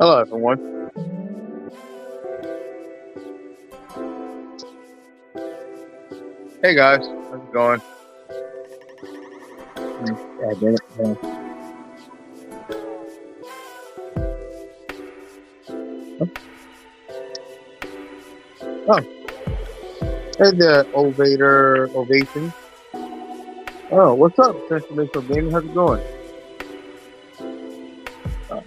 Hello, everyone. Hey, guys. How's it going? Yeah, damn it, man. Oh, hey there, Ovator Ovation. Oh, what's up, Transformational Gaming? How's it going? Uh,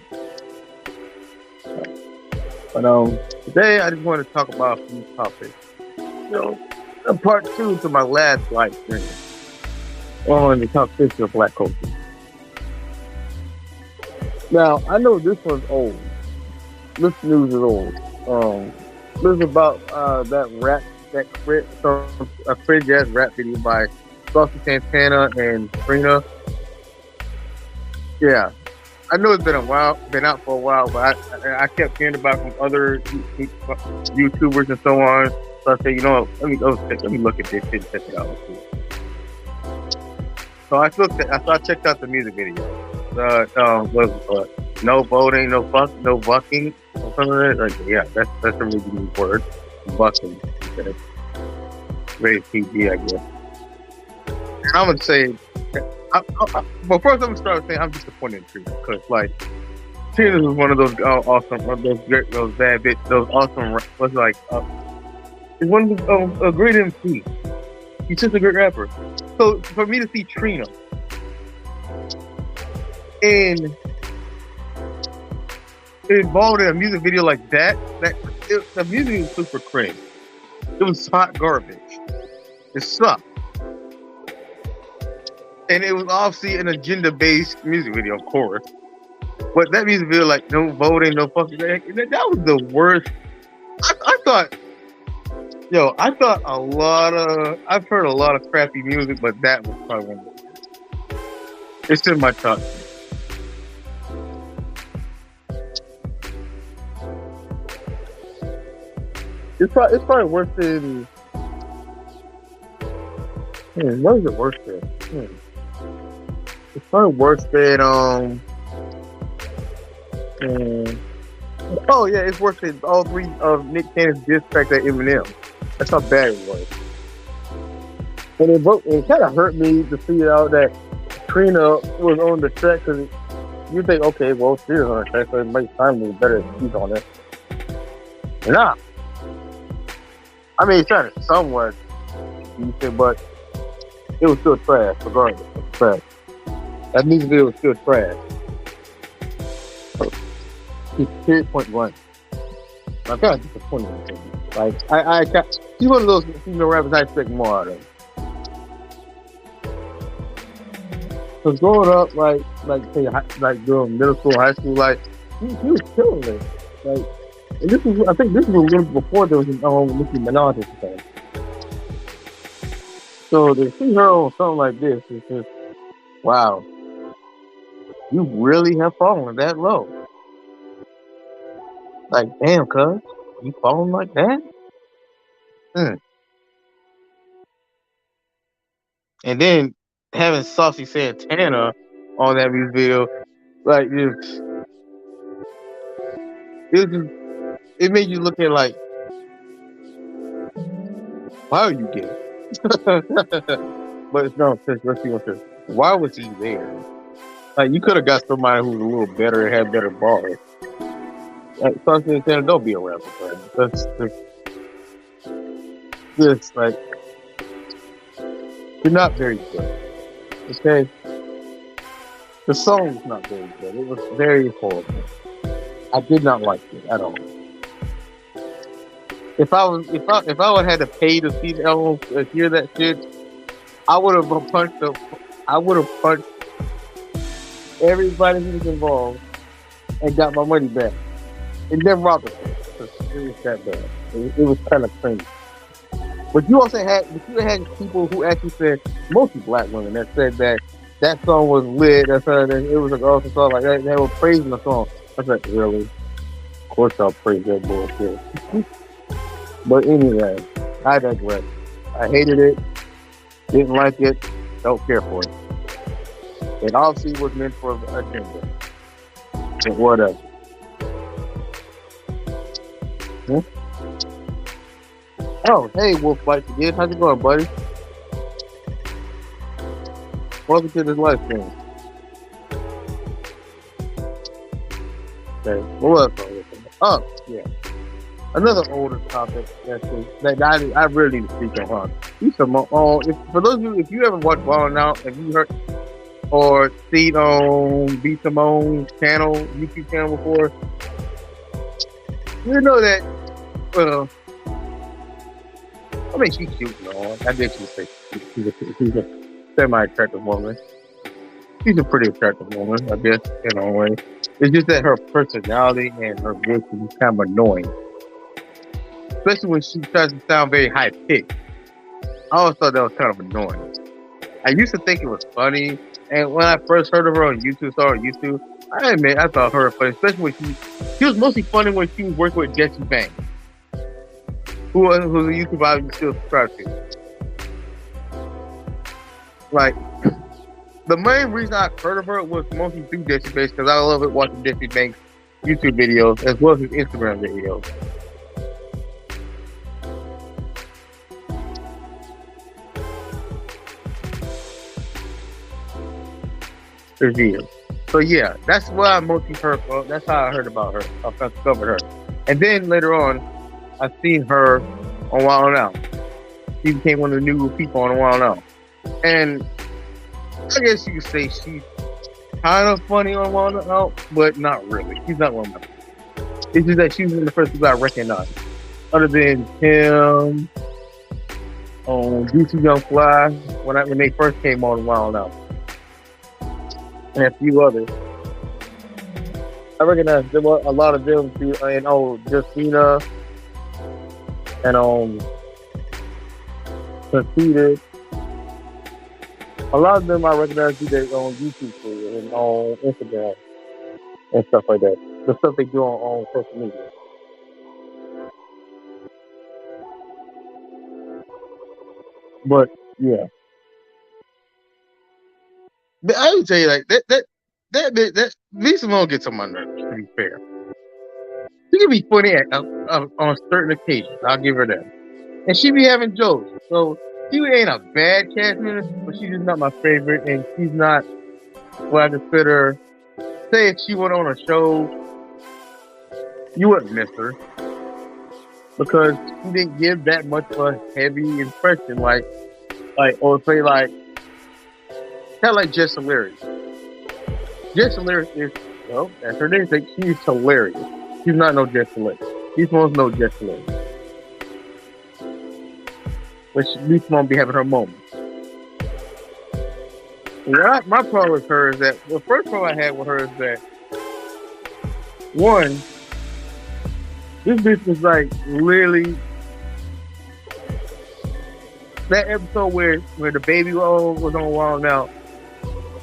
but today I just want to talk about a few topics. A part two to my last live stream on the toxicity of black culture. Now, I know this one's old. This news is old. This is about a cringe ass rap video by Saucy Santana and Trina. Yeah, I know it's been out for a while, but I kept hearing about from other YouTubers and so on. So I said, you know, let me look at this shit and check it out. So I checked out the music video. Was no voting, no bucking, or something like that. Like, yeah, that's a really good word. Bucking. Okay. Very PG, I guess. And I'm gonna say, well, first I'm gonna start with saying I'm disappointed in Trina because, like, Trina was one of those awesome, those bad bitch, those awesome. Was like, is one of a great MC. He's just a great rapper. So for me to see Trina and involved in a music video like that, the music was super cringe. It was hot garbage. It sucked. And it was obviously an agenda-based music video, of course. But that music video, like, no voting, no fucking... That was the worst. I thought I've heard a lot of crappy music, but that was probably one of the worst. It's in my top. It's probably worse than... what is it worse than? It's probably worse than oh yeah, it's worse than all three of Nick Cannon's diss tracks at Eminem. That's how bad it was. And it kind of hurt me to see out that Trina was on the track because you think, okay, well, she's on the track, so it makes time to be better if she's on it. Nah. I mean, it's kind of somewhat decent, but it was still trash, regardless. It was trash. That music video was still trash. Period, point blank. I'm kind of disappointed in him. Like, he's one of those female rappers I expect more out of. So growing up, like during middle school, high school, like, he was killing it. Like, and I think this was a little before there was Nicki Minaj at the time. So to see her on something like this is just, wow. You really have fallen that low. Like, damn, cuz, you falling like that? And then having Saucy Santana on that music video, like, it made you look at like, why are you gay? But it's no, let's see what this. Why was he there? Like, you could have got somebody who was a little better and had better bars. Like, Saucy Santana, don't be a rapper, man. That's just like, you're not very good. Okay? The song was not very good. It was very horrible. I did not like it at all. If I would have had to pay to see the album, hear that shit, I would have punched everybody who was involved and got my money back. And then robbed it. It was that bad. It was kind of crazy. But you had people who actually said, mostly black women, that said that song was lit. That it was an awesome song. Like they were praising the song. I said, really? Of course I'll praise that bullshit. But anyway, I digress. I hated it. Didn't like it. Don't care for it. It obviously was meant for an agenda. And whatever. Hmm? Oh, hey, Wolf Fight again. How's it going, buddy? Welcome to this live stream. Okay, what else? Oh, yeah. Another older topic that I really need to speak on. For those of you, if you ever watched Wild Out, if you heard or seen on B Simone's channel, YouTube channel before, you know that. Well, I mean, she's cute and all. I guess you say she's a semi-attractive woman. She's a pretty attractive woman, I guess, in a way. It's just that her personality and her voice is kind of annoying. Especially when she tries to sound very high-pitched. I always thought that was kind of annoying. I used to think it was funny, and when I first heard of her on YouTube, I admit I thought her funny, especially when she was mostly funny when she was working with Jesse Banks, who's a YouTuber I still subscribe to. Like, the main reason I heard of her was mostly through Jesse Banks, because I love it watching Jesse Banks' YouTube videos as well as his Instagram videos. Review. So yeah, that's what I mostly heard. Well, that's how I heard about her. I discovered her, and then later on, I seen her on Wild Out. She became one of the new people on Wild Out, and I guess you could say she's kind of funny on Wild Out, but not really. She's not one of them. It's just that she was the first people I recognized, other than him, DC Young Fly when they first came on Wild Out. And a few others. I recognize there were a lot of them too, and Justina and Conceited. A lot of them I recognize through their own YouTube and on Instagram and stuff like that. The stuff they do on social media. But yeah. But I would say like that Lisa Simone gets on my nerves, to be fair. She can be funny on certain occasions. I'll give her that. And she be having jokes. So she ain't a bad cast member, but she's just not my favorite, and she's not what I consider. Say if she went on a show, you wouldn't miss her. Because she didn't give that much of a heavy impression, or say like kind of like Jess Hilarious. Jess Hilarious is, well, as her name says, she's hilarious. She's not no Jess Hilarious. She's supposed to know Jess Hilarious. But she's supposed to be having her moments. My problem with her is that, the first problem I had with her is that, one, this bitch was like literally that episode where the baby was on Wild Out.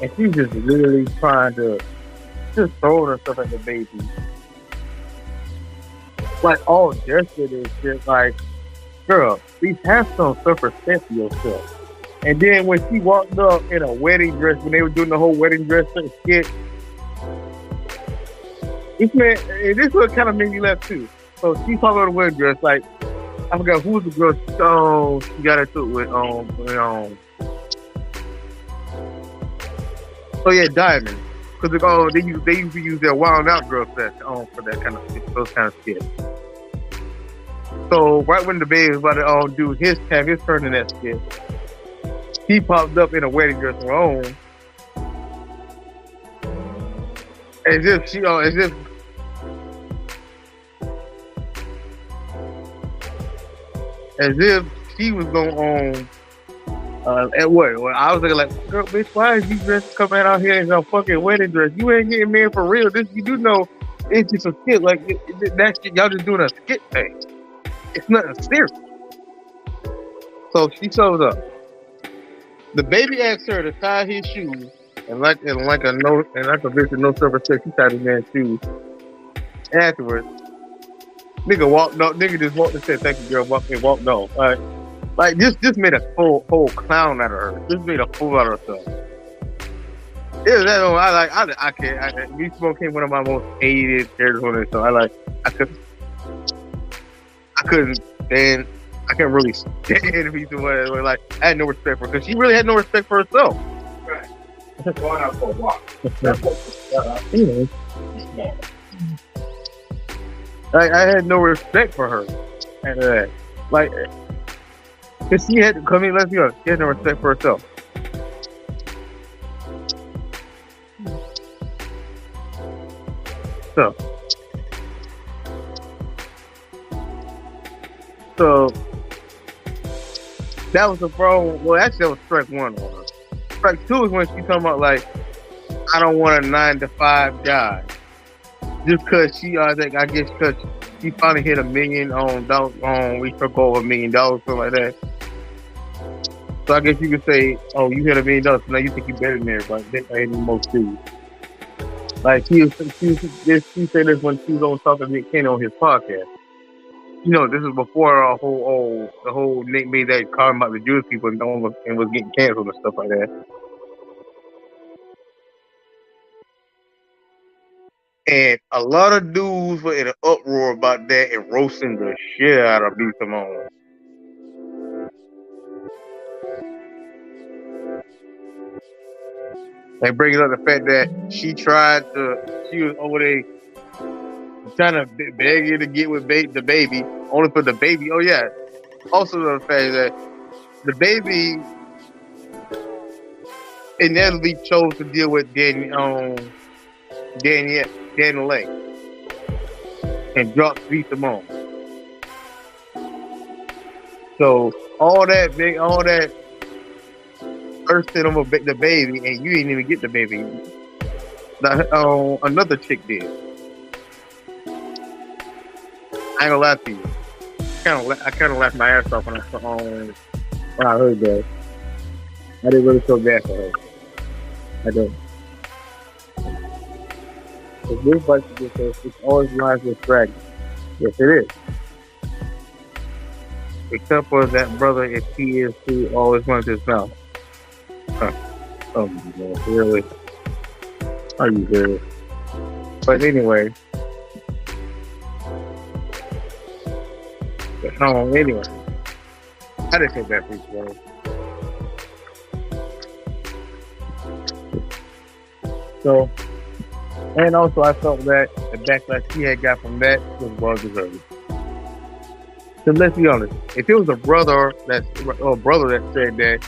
And she's just literally trying to just throw her stuff at the baby. Like, all desperate is just like, girl, please have some self-respect for yourself. And then when she walked up in a wedding dress, when they were doing the whole wedding dress skit, this is what kind of made me laugh too. So she talking about the wedding dress, like, I forgot who was the girl she got into it with, oh yeah, Diamond. Because they used to use their Wild Out girl set for that kind of those kind of skits. So right when the baby was about to do his turn in that skit, he popped up in a wedding dress of her own, as if she was going on. At what? Well, I was looking like, girl, bitch, why is you dressed coming out here in a fucking wedding dress? You ain't getting married for real. This, you do know, it's just a skit. Like, that shit, y'all just doing a skit thing. It's nothing serious. So she shows up. The baby asks her to tie his shoes, and like a bitch with no self-respect, she tied his man's shoes. Afterwards, nigga just walked and said, "Thank you, girl," and walked off. Like, just made a whole clown out of her. Just made a fool out of herself. Yeah, I can't. Lisa Simone came one of my most hated characters on it, so I could. couldn't stand. I can't really stand people where like I had no respect for her because she really had no respect for herself. Right. Going out for a walk. Anyway, I had no respect for her after that. Like, cause she had to come in. Let's be honest, she had no respect for herself. So, so that was the problem. Well, actually, that was strike one on her. Strike two is when she talking about like, I don't want a 9-to-5 guy. Just cause she, I guess, cause she finally hit $1 million on we took over $1 million, something like that. So I guess you could say, oh, you hit $1 million, so now you think you better than everybody. They ain't most dudes. Like she said this when she was on talking to Nick Cannon on his podcast. You know, this is before the whole Nick made that comment about the Jewish people and was getting canceled and stuff like that. And a lot of dudes were in an uproar about that and roasting the shit out of B. Simone. And bringing up the fact that she was over there trying to beg you to get with the baby, only for the baby. Oh yeah. Also the fact that the baby inevitably chose to deal with Daniel Lake and dropped B. Simone. So all that thirsting over the baby, and you didn't even get the baby. Another chick did. I ain't gonna lie to you. I kind of laughed my ass off when I heard that. I didn't really feel bad for her. I don't. If this bike it's always lies with dragon. Yes, it is. Except for that brother, if he is who always wants his mouth. Huh. Oh my God, really? Are you serious? But anyway. Anyway. I didn't think that piece was. So, and also I felt that the backlash she had got from that was well deserved. So let's be honest, if it was a brother that said that,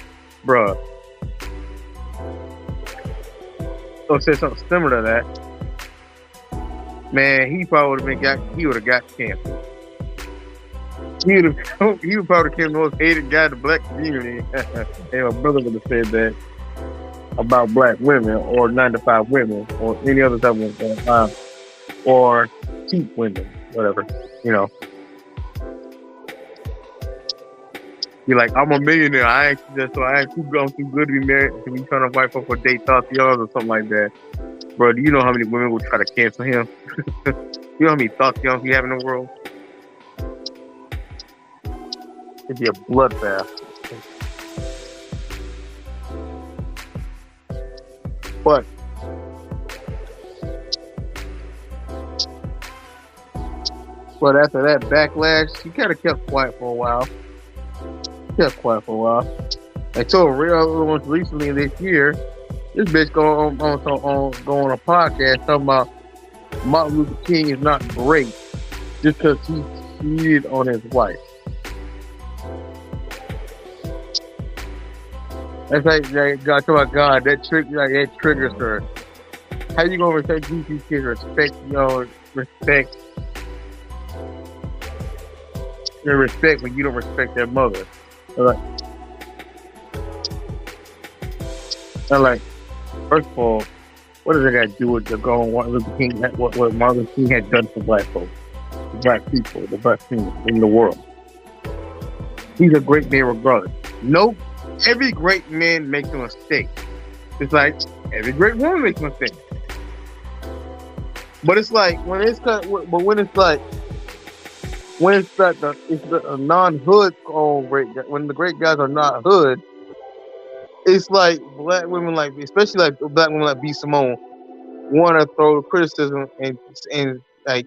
bruh, or said something similar to that, man, he probably would have got canceled. He would probably became the most hated guy in the black community. And my brother would have said that about black women or 9-to-5 women or any other type of or cheap women, whatever, you know. You're like, I'm a millionaire. I'm too good to be married to be trying to wipe up or date Tatiana or something like that. Bro, do you know how many women would try to cancel him? You know how many Tatianas we have in the world? It'd be a bloodbath. But after that backlash, she kind of kept quiet for a while. Until real ones recently this year, this bitch go on a podcast talking about Martin Luther King is not great just because he cheated on his wife. That's like God, talk about God. That triggers her. How you gonna respect these kids? Respect their respect when you don't respect their mother. Like, first of all, what does that got to do with the going Martin Luther King? What Martin Luther King had done for black folks, the black people, the black people in the world? He's a great man regardless. Nope. Every great man makes a mistake. It's like every great woman makes a mistake. But it's like when it's the non-hood when the great guys are not hood, it's like black women especially like black women like B. Simone want to throw criticism and like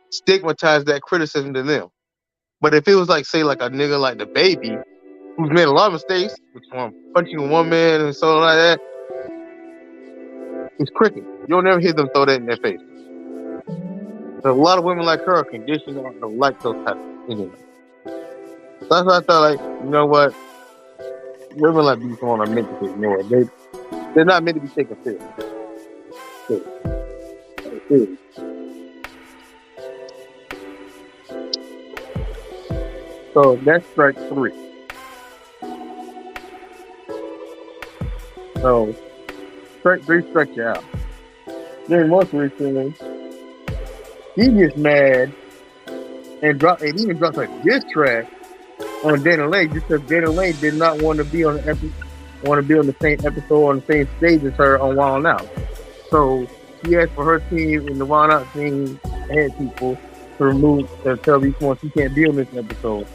stigmatize that criticism to them. But if it was like, say, like a nigga like the baby, who's made a lot of mistakes, which one punching a woman and so like that, it's cricket. You'll never hear them throw that in their face. There's a lot of women like her are conditioned to like those types of things. That's why I thought, like, you know what? Women like these ones are meant to be ignored. They're not meant to be taken serious. So that's strike 3. So strike 3 strikes you out. Then most recently, he gets mad and even drops a diss track on Dana Lane just because Dana Lane did not want to be on the same episode on the same stage as her on Wild Out. So she asked for her team and the Wild Out team head people to remove and tell these ones she can't be on this episode.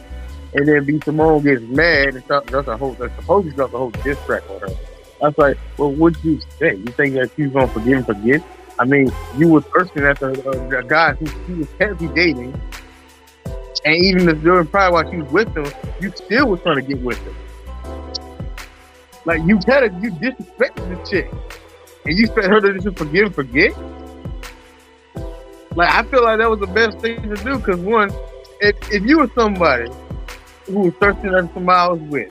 And then B. Simone gets mad and drops a whole diss track on her. I was like, well, what'd you say? You think that she's gonna forgive and forget? I mean, you was thirsting after a guy who she was technically dating, and even during prior while she was with him, you still was trying to get with him. Like you disrespected this chick, and you expect her to just forgive and forget. Like I feel like that was the best thing to do because one, if you were somebody who was thirsting after somebody I was with,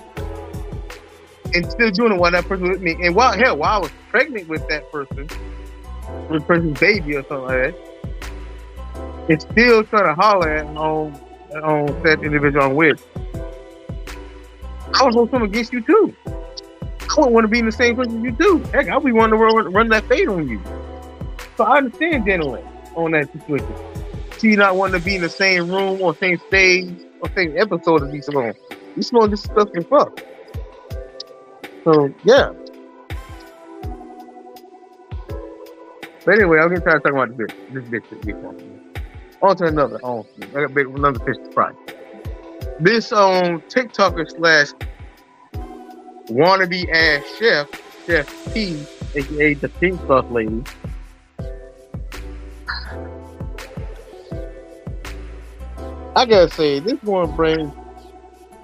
and still doing it while that person was with me, and while I was pregnant with that person, with the person's baby or something like that, and still trying to holler at on that individual I'm with, I would hold something against you too. I wouldn't want to be in the same place as you too. Heck, I'd be wanting to run that fade on you. So I understand Daniel on that situation. She not wanting to be in the same room or same stage or same episode as these Simone. These Simone this stuff is fuck. So yeah. But anyway, I'm gonna try to talk about this bitch. On to another. I got another fish to fry. This TikToker / wannabe ass Chef P, aka the pink sauce lady. I gotta say, this one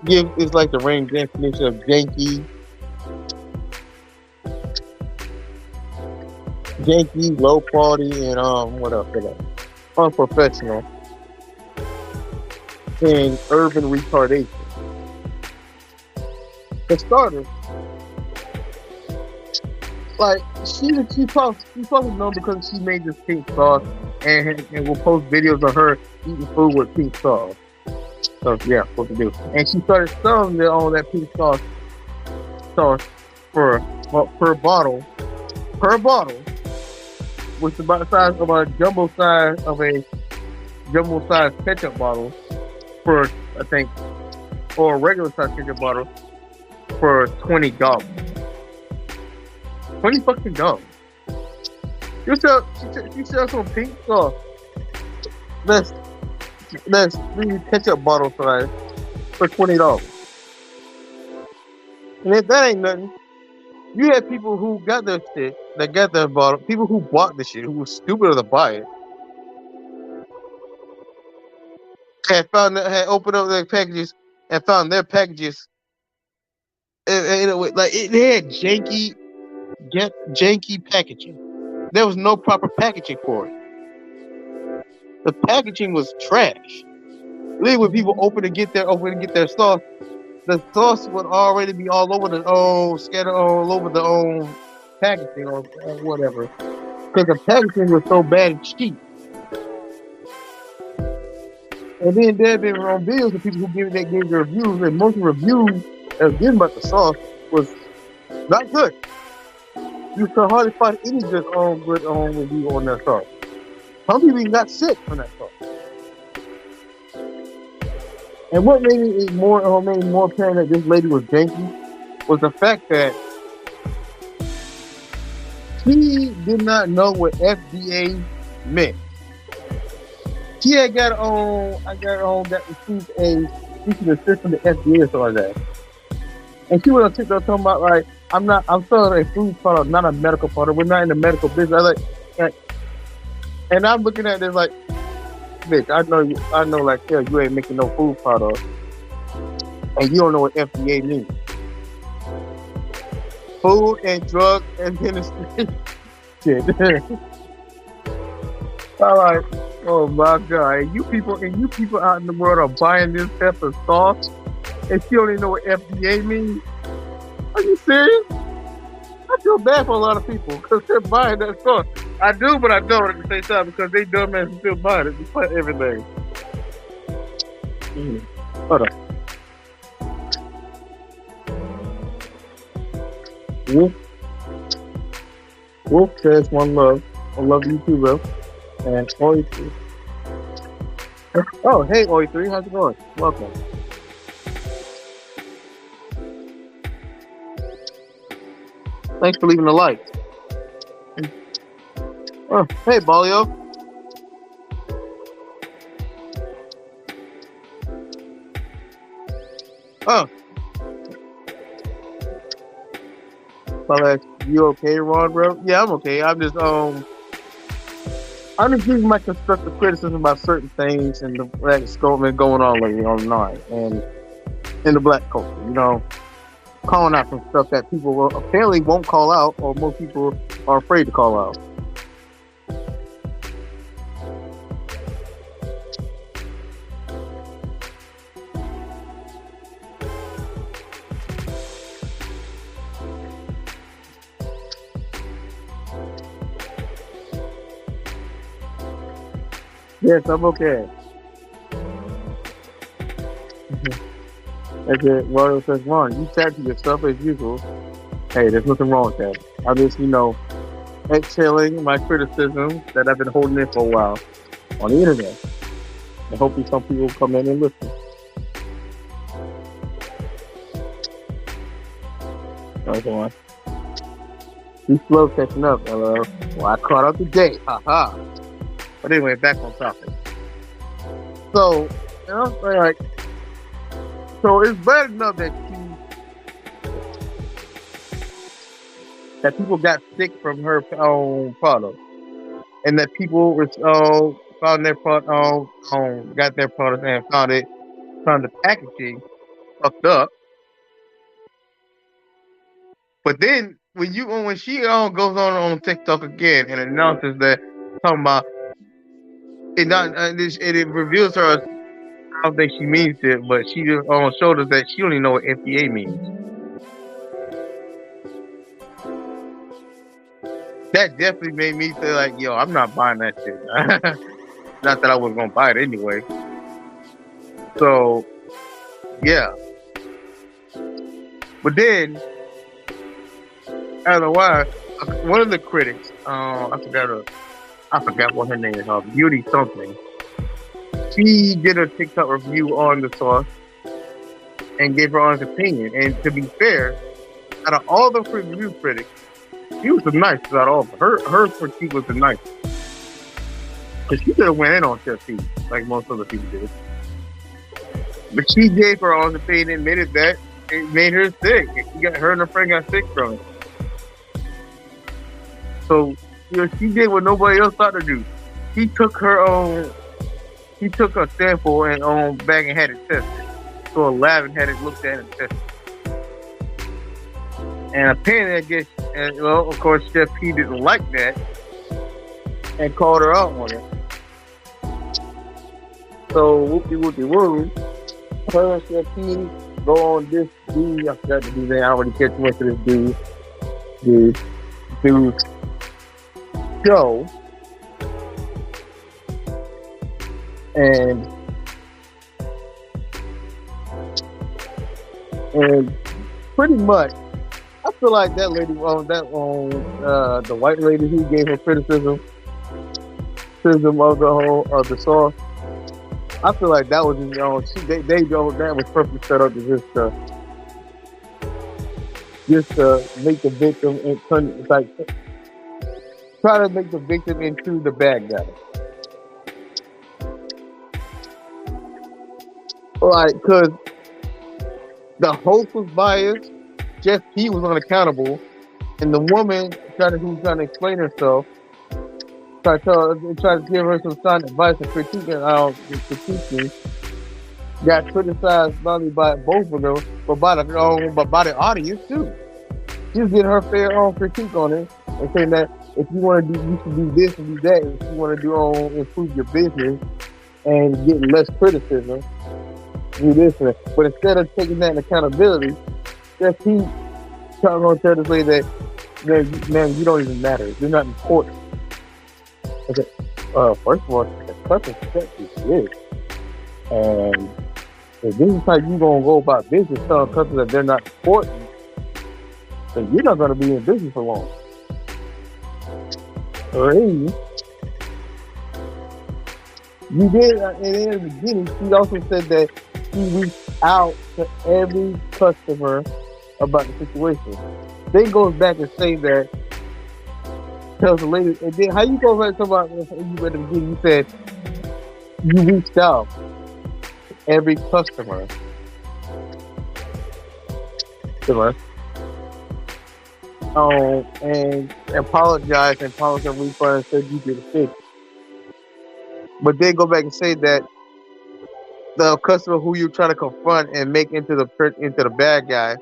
is like the range definition of janky, low quality, and what else? Unprofessional, and urban retardation. For starters, like she probably known because she made this pink sauce and will post videos of her eating food with pink sauce. So yeah, what to do? And she started selling all that pink sauce for per bottle, which is about the size of a jumbo size ketchup bottle for I think, or a regular size ketchup bottle for $20. $20. You sell some pink sauce. That's 3 ketchup bottles for $20. And if that ain't nothing, you had people who got their shit, that got their bottle, people who bought the shit, who was stupid enough to buy it, had opened up their packages and found their packages in a way, like they had janky packaging. There was no proper packaging for it. The packaging was trash. Literally, when people open to get their sauce, the sauce would already be all over scattered all over the packaging or whatever, because the packaging was so bad and cheap. And then there have been videos of people who gave the reviews, and most of the reviews that was given about the sauce was not good. You can hardly find any good review on that sauce. Some people even got sick from that sauce. And what made it more apparent that this lady was janky was the fact that she did not know what FDA meant. She had got received a teaching assistant from the FDA or something like that. And she was on TikTok talking about, like, I'm selling a food product, not a medical product. We're not in the medical business. And I'm looking at this like, bitch, I know like hell you ain't making no food products and you don't know what FDA means. Food and drug administration. Shit. All right. Oh my God. And you people out in the world are buying this type of sauce and she don't even know what FDA means. Are you serious? I feel bad for a lot of people because they're buying that sauce. I do, but I don't at the same time because they dumbass and still buying it despite everything. Hold on. Wolf says one love. I love you too, bro. And Oi3. Oh, hey Oi3, how's it going? Welcome. Thanks for leaving a like. Oh, hey Balio. Oh. You okay, Ron, bro? Yeah, I'm okay. I'm just giving my constructive criticism about certain things and that's going on lately online and in the black culture. You know, calling out some stuff that people apparently won't call out, or most people are afraid to call out. Yes, I'm okay. That's it. Royal says, Ron, you chat to yourself as usual. Hey, there's nothing wrong with that. I just, exhaling my criticism that I've been holding in for a while on the internet. And hopefully some people will come in and listen. Okay, on. You slow catching up, hello. Well, I caught up today. Haha. But anyway, back on topic. So, so it's bad enough that people got sick from her own product, and that people found their product, got their product and found the packaging fucked up. But then when she goes on TikTok again and announces that talking about it reveals her. I don't think she means it, but she just showed us that she don't even know what FDA means. That definitely made me feel like, yo, I'm not buying that shit. Not that I was gonna buy it anyway. So, yeah. But then, I don't know why. One of the critics, I forgot what her name is, Beauty something. She did a TikTok review on the sauce and gave her honest opinion. And to be fair, out of all the review critics, she was the nicest out of all of them. Her critique was the nicest. Because she could have went in on Chef P, like most other people did. But she gave her honest opinion and admitted that it made her sick. Her and her friend got sick from it. So, she did what nobody else thought to do. She took a sample and bag and had it tested. So a lab and had it looked at and tested. And apparently, I guess, of course, Chef P didn't like that and called her out on it. So whoopie-whoopie-woo, her and Chef P go on this dude. I forgot the dude's name. I already catch too much of this dude's show. And pretty much, I feel like that lady the white lady who gave her criticism of the sauce. I feel like that was that was perfectly set up to just make the victim and try to make the victim into the bad guy. Like, because the host was biased, Jeff P was unaccountable, and the woman who's trying to explain herself Try to give her some sound advice and critiquing, got criticized not only by both of them, but by the audience too. She was getting her fair critique on it and saying that if you want to do, you should do this and do that. If you want to do improve your business and get less criticism, do this and that. But instead of taking that in accountability, just keep trying to tell this lady that, man, you don't even matter. You're not important. Okay. First of all, the customer success is good. And if this is how you gonna go about business, telling customers that they're not important, then you're not gonna be in business for long. Three, you did in the beginning. She also said that she reached out to every customer about the situation. Then goes back and say that, tells the lady, and then how you go back to about you at the beginning? You said you reached out to every customer. And apologized and promised a refund and said you did a fix. But then go back and say that the customer who you try to confront and make into the bad guy,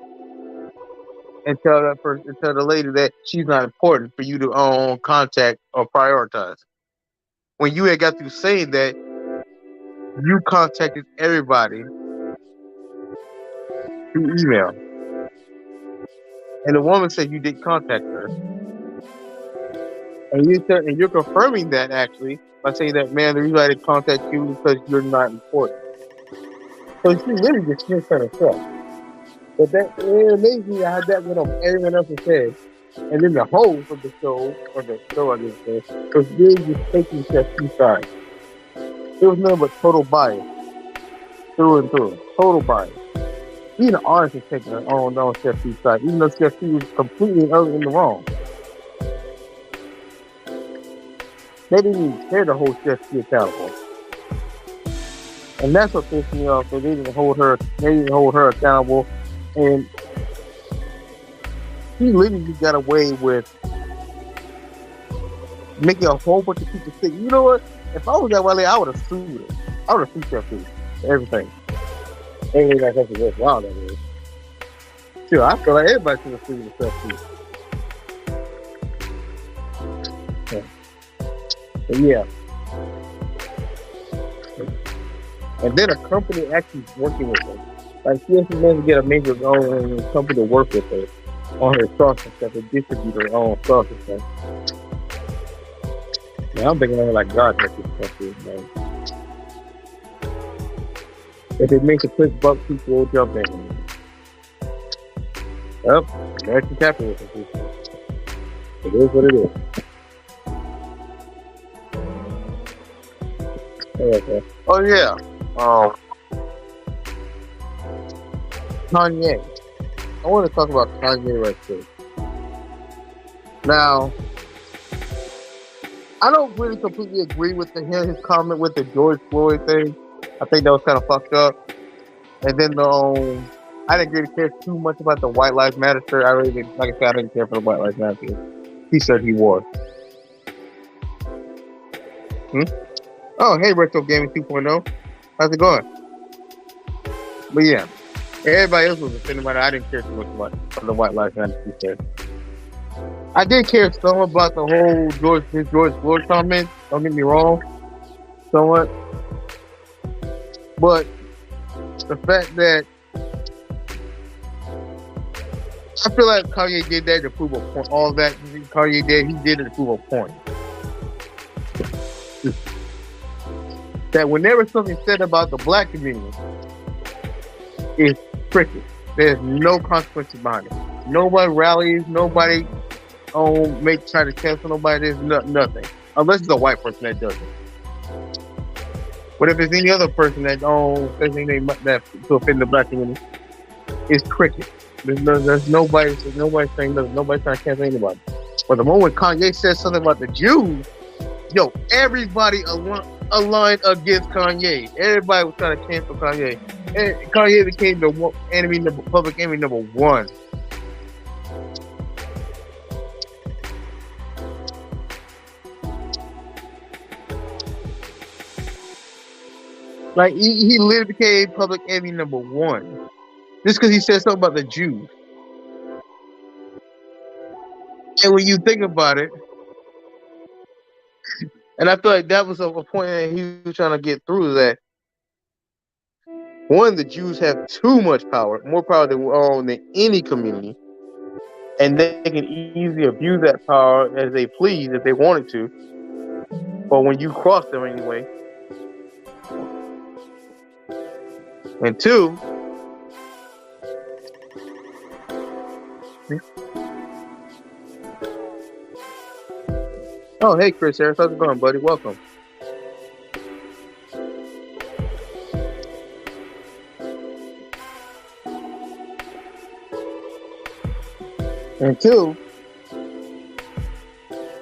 and tell the lady that she's not important for you to contact or prioritize. When you had got through saying that, you contacted everybody through email. And the woman said you did contact her. And you're confirming that actually by saying that, man, the reason I didn't contact you is because you're not important. So she really just sniffed at herself. But it amazed me how that went on everyone else's head. And then the host of the show, or the show I guess, was really just taking Chef P's side. It was nothing but total bias. Through and through. Total bias. Even the artist is taking her on Chef P's side, even though Chef P was completely in the wrong. They didn't even care to hold Chef P accountable. And that's what pissed me off. So they didn't hold her accountable. And she literally got away with making a whole bunch of people sick. You know what? If I was that Wiley, I would have sued her. I would have sued Chef P for everything. Everything like that's just wow, that is. Sure, I feel like everybody should have sued Chef P. But yeah. And then a company actually working with her. Like she actually managed to get a major company to work with her on her sauce and stuff, and distribute her own sauce and stuff. Man, I'm thinking of her like God makes this country, man. If it makes a quick buck, people will jump in. Yep, American capitalism. It is what it is. Okay. Oh yeah. Kanye. I want to talk about Kanye right quick. Now, I don't really completely agree with his comment with the George Floyd thing. I think that was kind of fucked up. And then I didn't really care too much about the White Lives Matter shirt. I really didn't, like I said, I didn't care for the White Lives Matter t-shirt he wore. Oh, hey, Retro Gaming 2.0. How's it going? But yeah, everybody else was offended about it. I didn't care too much about the White Lives Matter t-shirt. I did care some about the whole George Floyd comment. Don't get me wrong, somewhat. But the fact that I feel like Kanye did that to prove a point. All that Kanye did, he did it to prove a point. That whenever something said about the black community, it's cricket. There's no consequences behind it. Nobody rallies. Nobody try to cancel nobody. There's nothing, unless it's a white person that does it. But if it's any other person that says anything that to offend the black community, it's cricket. There's nobody saying nothing. Nobody's trying to cancel anybody. But the moment Kanye says something about the Jews, yo, everybody aligned against Kanye. Everybody was trying to cancel Kanye. And Kanye became the public enemy number one. Like he literally became public enemy number one just because he said something about the Jews. And when you think about it, and I feel like that was a point that he was trying to get through is that one, the Jews have too much power, more power than any community, and they can easily abuse that power as they please if they wanted to. But when you cross them anyway, and two, oh hey Chris Harris, how's it going, buddy? Welcome. And two,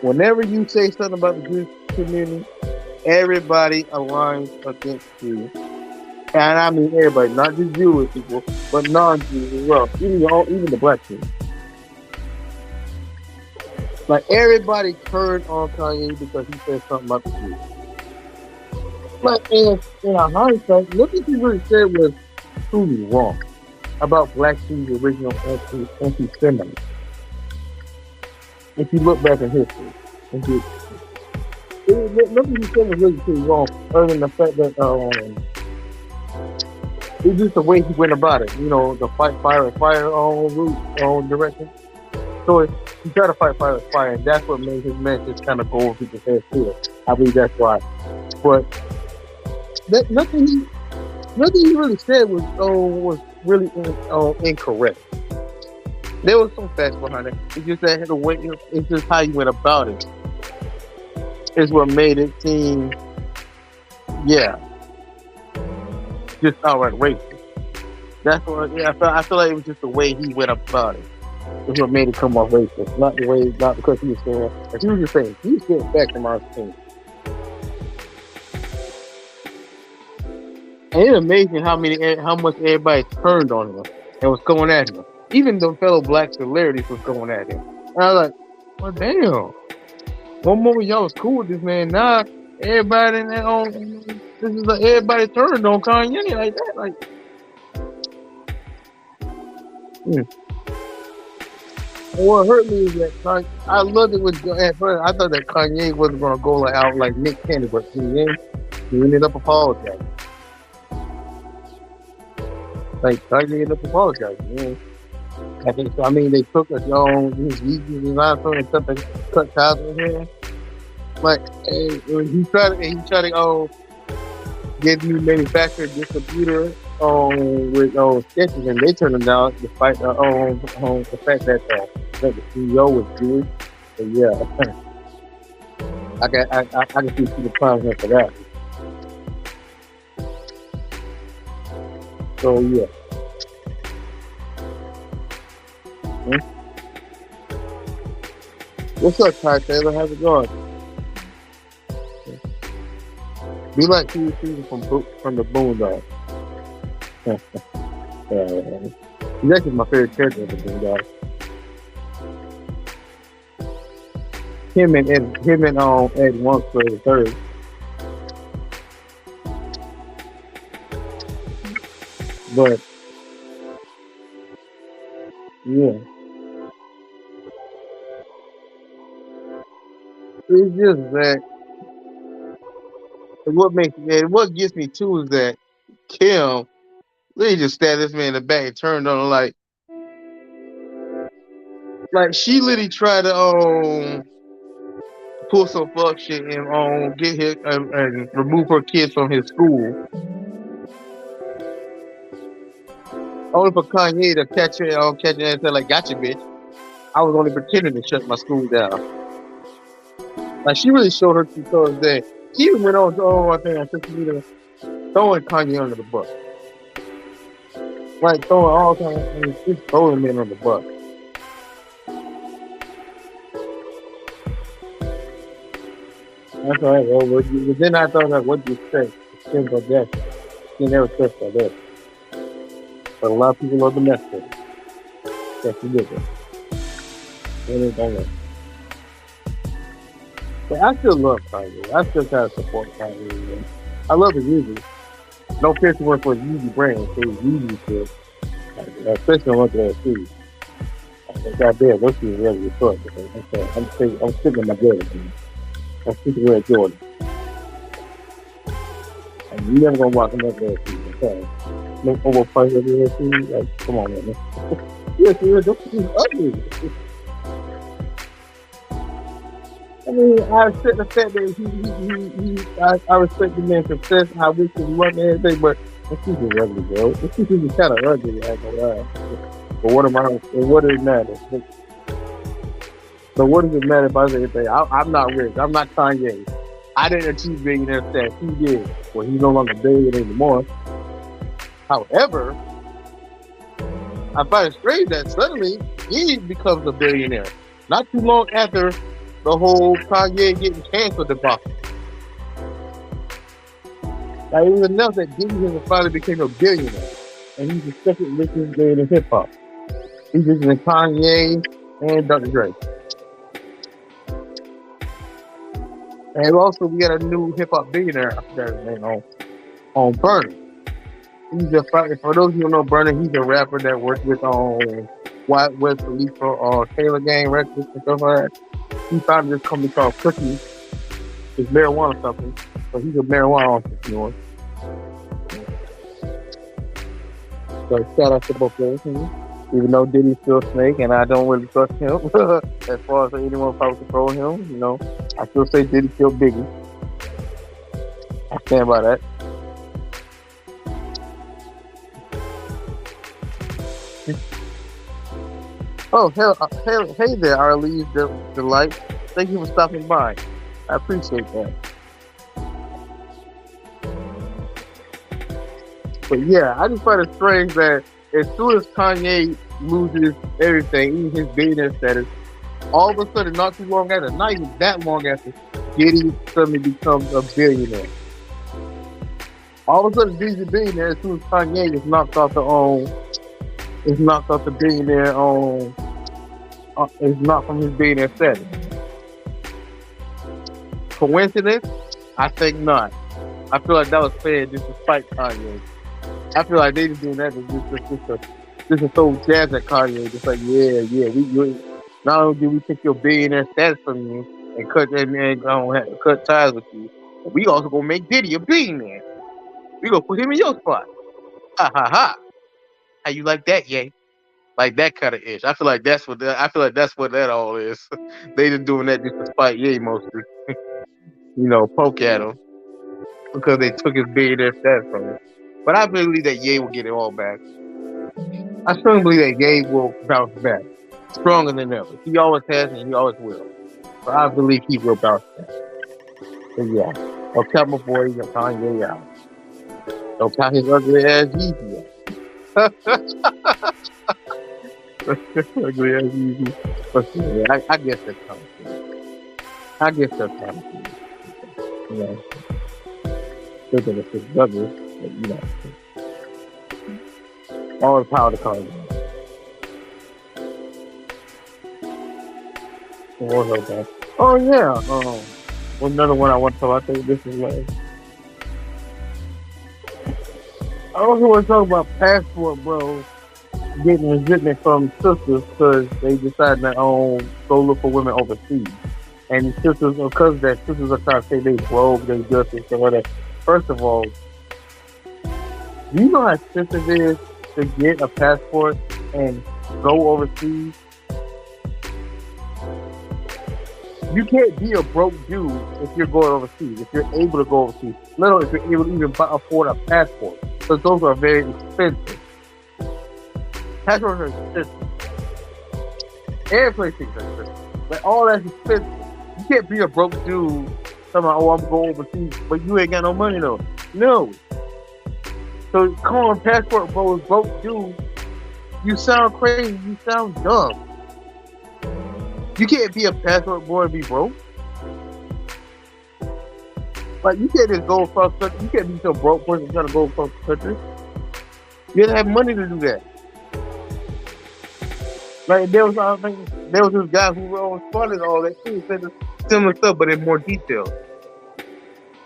whenever you say something about the Jewish community, everybody aligns against you. And I mean everybody, not just Jewish people, but non-Jews as well. Even the black people. Like everybody turned on Kanye because he said something about the Jews. Like in a hindsight, look what he really said was truly wrong about Black Jews' original anti-Semitism. If you look back in history, look what he said was really pretty wrong. Other than the fact that it's just the way he went about it. You know, the fight fire with fire route direction. So he tried to fight fire with fire, and that's what made his message kind of go over people's heads too. I believe that's why. But nothing he really said was really incorrect. There was some facts behind it. It's just that the way it's just how you went about it is what made it seem, just outright racist. That's what I feel like it was just the way he went about it. It's what made it come off racist. Not because he was saying, as he was just saying, he was getting back from our team. And it's amazing how much everybody turned on him and was going at him. Even the fellow black celebrities was going at him. And I was like, well, damn. One moment y'all was cool with this man. Now everybody this is like everybody turned on Kanye like that. Like, what hurt me is that I loved it at first. I thought that Kanye wasn't gonna go out like Nick Cannon, but he ended up apologizing. Like Kanye ended up apologizing. Man. I think so. I mean, they took his Yeezys and iPhone and cut ties with him. Like, when he tried to get new manufacturer distributor with sketches, and they turned him down despite the fact that the CEO was Jewish. So yeah, I can see the problem for that. So yeah. What's up, Ty Taylor? How's it going? Be like Steve Season from the Boondocks. He's actually my favorite character of the Boondocks. Him and Ed Wonks for the third. But yeah. It's just that what gets me too is that Kim literally just stabbed this man in the back and turned on him like she literally tried to pull some fuck shit and get his and remove her kids from his school. Only for Kanye to catch her and say like, "Gotcha, bitch. I was only pretending to shut my school down." Like she really showed her two toes there. She even went on social media throwing Kanye under the bus. Like throwing all kinds of things, just throwing men on the bus. That's all right, well, then I thought like, what do you say? Things like that. You never said like that. But a lot of people love the mess with it. That's ridiculous. Really don't know. But I still love Kanye. I still kind of support Kanye. Man. I love his music. No picture work for Yeezy brand. So Yeezy shit. Especially on that too. Goddamn, those shoes really good short. I'm sticking with my Jordan. I'm sticking with Jordan. And you never gonna walk in that shoes. Okay. No overpriced shoes. Like, come on, man. Yes, those shoes ugly. I mean, I respect the fact that I respect the man's success. I wish he wasn't everything, but the shoes are ugly, bro. The shoes is kind of ugly. I ain't gonna lie. But what does it matter? So what does it matter if I say anything? I'm not rich. I'm not Kanye. I didn't achieve billionaire status. He did. Well, he's no longer billionaire anymore. However, I find it strange that suddenly he becomes a billionaire. Not too long after the whole Kanye getting canceled debacle. Like, it was announced that Diddy finally became a billionaire. And he's the second richest man in hip hop. He's just in Kanye and Dr. Dre. And also, we got a new hip hop billionaire after his name on Burner. He's a for those who don't know Burner, he's a rapper that worked with White West Khalifa or Taylor Gang Records and stuff like that. He founded this company called Cookie. It's marijuana something. So he's a marijuana entrepreneur. So shout out to both of them. Even though Diddy's still Snake and I don't really trust him as far as anyone probably control him, you know, I still say Diddy killed Biggie. I stand by that. Oh, hey there, Arlene Delight. Thank you for stopping by. I appreciate that. But yeah, I just find it strange that as soon as Kanye loses everything, even his billionaire status, all of a sudden, not too long after, not even that long after, Diddy suddenly becomes a billionaire. All of a sudden, Diddy's a billionaire as soon as Kanye is knocked off the billionaire is not from his billionaire status. Coincidence? I think not. I feel like that was fair just to spite Kanye. I feel like they just doing that just to throw jabs at Kanye. Just like, yeah, we not only did we take your billionaire status from you and cut ties with you, but we also gonna make Diddy a billionaire. We gonna put him in your spot. Ha ha ha. How you like that, yay? Like that kind of ish. I feel like that's what that all is. They just doing that just to spite Ye mostly. You know, poke at him because they took his billionaire status from him. But I believe that Ye will get it all back. I strongly believe that Ye will bounce back stronger than ever. He always has and he always will. But I believe he will bounce back. So yeah, don't count my boy Kanye out. Don't count his ugly ass Yeezy out. Ugly ass Yeezy. But yeah, I guess that's coming. You know, still think it's just ugly, but you know, all the power to Kanye. Oh yeah. Another one I want to talk about. I think this is like. I also want to talk about passport bros getting resentment from sisters because they decided to go look for women overseas. And sisters, because that sisters are trying to say they broke, they just and stuff like that. First of all, do you know how expensive it is to get a passport and go overseas? You can't be a broke dude if you're going overseas, if you're able to go overseas. Let alone if you're able to even afford a passport. Because those are very expensive. Passports are expensive. Airplane tickets are expensive. Like, all that's expensive. You can't be a broke dude talking about, I'm going overseas, but you ain't got no money though. No. So calling passport bro broke dude, you sound crazy, you sound dumb. You can't be a passport boy and be broke. Like, you can't just go across country. You can't be some broke person trying to go across the country. You gotta have money to do that. Like, there was this guy who responded to all that too, said similar stuff, but in more detail.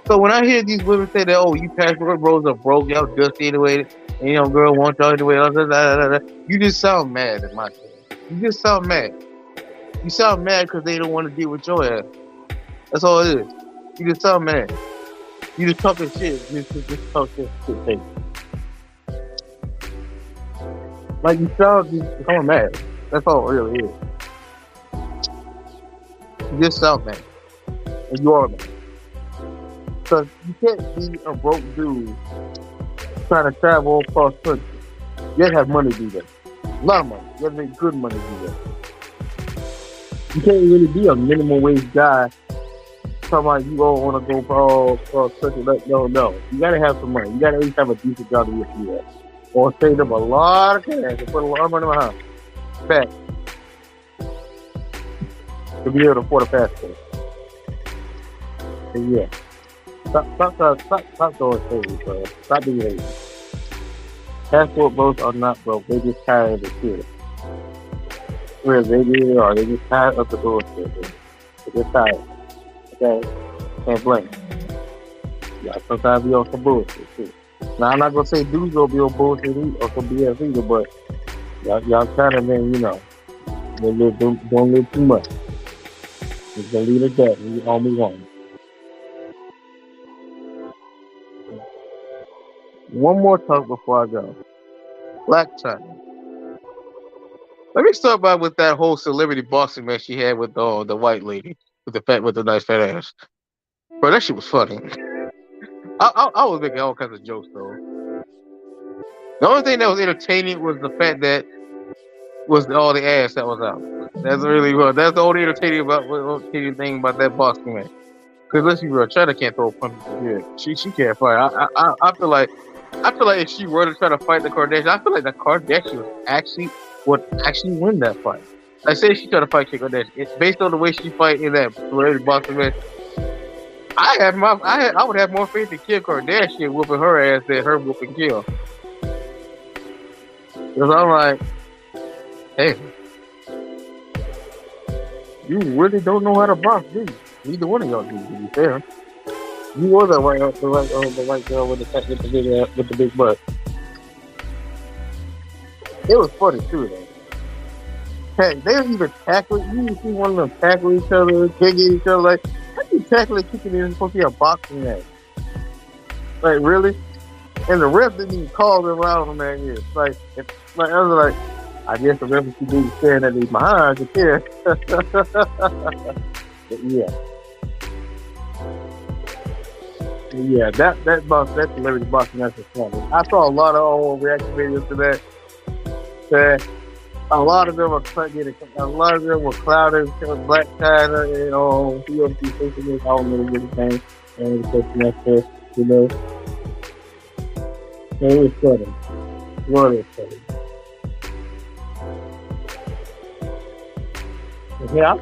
So So when I hear these women say that, oh, you passport bros are broke, y'all dusty anyway, and you know, girl want y'all anyway, you just sound mad in my opinion. You just sound mad. You sound mad because they don't want to deal with your ass. That's all it is. You just sound mad. You just talking shit. You just talk shit. Like you sound mad. That's all it really is. You just sound mad. And you are mad. Because you can't be a broke dude trying to travel across country. You have to have money to do that. A lot of money. You have to make good money to do that. You can't really be a minimum wage guy talking about you don't want to go for across country. No. You got to have some money. You got to at least have a decent job to get through that. Or save them a lot of cash and put a lot of money behind. Fact. To be able to afford a passport. And yeah. Stop throwing shade, bro. Stop being lazy. Passport bros are not broke. They just tired of the shit. Where they really are. They just tired of the bullshit. They're just tired. Okay? Can't blame them. Yeah, sometimes be on some bullshit too. Now I'm not gonna say dudes gonna be on bullshit or some BS either, but y'all kind of, man, you know, don't live too much. Just gonna leave it at that. We all move on. One more talk before I go. Black China. Let me start by with that whole celebrity boxing match she had with the white lady with the nice fat ass. Bro, that shit was funny. I was making all kinds of jokes though. The only thing that was entertaining was the fact that was all the ass that was out. That's really what. That's the only entertaining thing about that boxing match. Because let's be real, China can't throw punches. Yeah, she can't fight. I feel like if she were to try to fight the Kardashians, I feel like the Kardashians would actually win that fight. Like say she tried to fight Kim Kardashian, based on the way she fight in that celebrity boxing match. I would have more faith in Kim Kardashian whooping her ass than her whooping Kim. Because I'm like, hey, you really don't know how to box, do you? Neither one of y'all do, to be fair. You were the white girl with the big butt. It was funny too, though. Hey, they don't even tackle. You see one of them tackle each other, kicking each other. Like, how do you tackle and kicking it? It's supposed to be a boxing match. Like, really? And the ref didn't even call them out on that yet. I was like, I guess the ref should be staring at me behind to care. But yeah, that celebrity boxing match was funny. I saw a lot of reaction videos to that. A lot of them were clouded Black China and UFC Facebook. I don't know anything. And the you know. It was funny. Really funny. Yeah, I was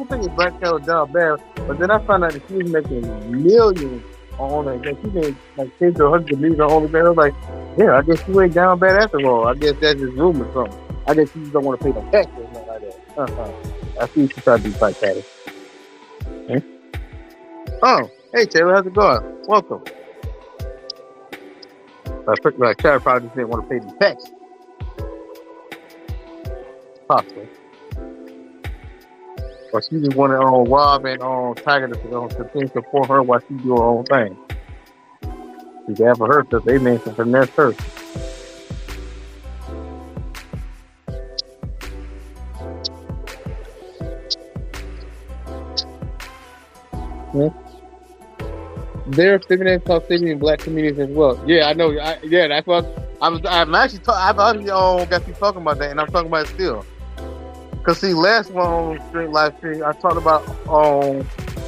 thinking Black China was down bad, but then I found out that she was making millions on it. That she made like $10 to $100 million on OnlyFans. I was like, yeah, I guess she ain't down bad after all. I guess that's just rumor or something. I guess she just don't want to pay the taxes or nothing like that. I see she tried to be Black China. Oh, hey Taylor, how's it going? Welcome. Black China probably just didn't want to pay the taxes. Possibly. Or she just wanted Rob and Tiger to continue to support her while she do her own thing. She bad for her because they made some finesse her. There are feminine Toxicity in black communities as well. Yeah, I know. That's what I'm actually. I've already got you talking about that, and I'm talking about it still. Cause see, last one on live stream, I talked about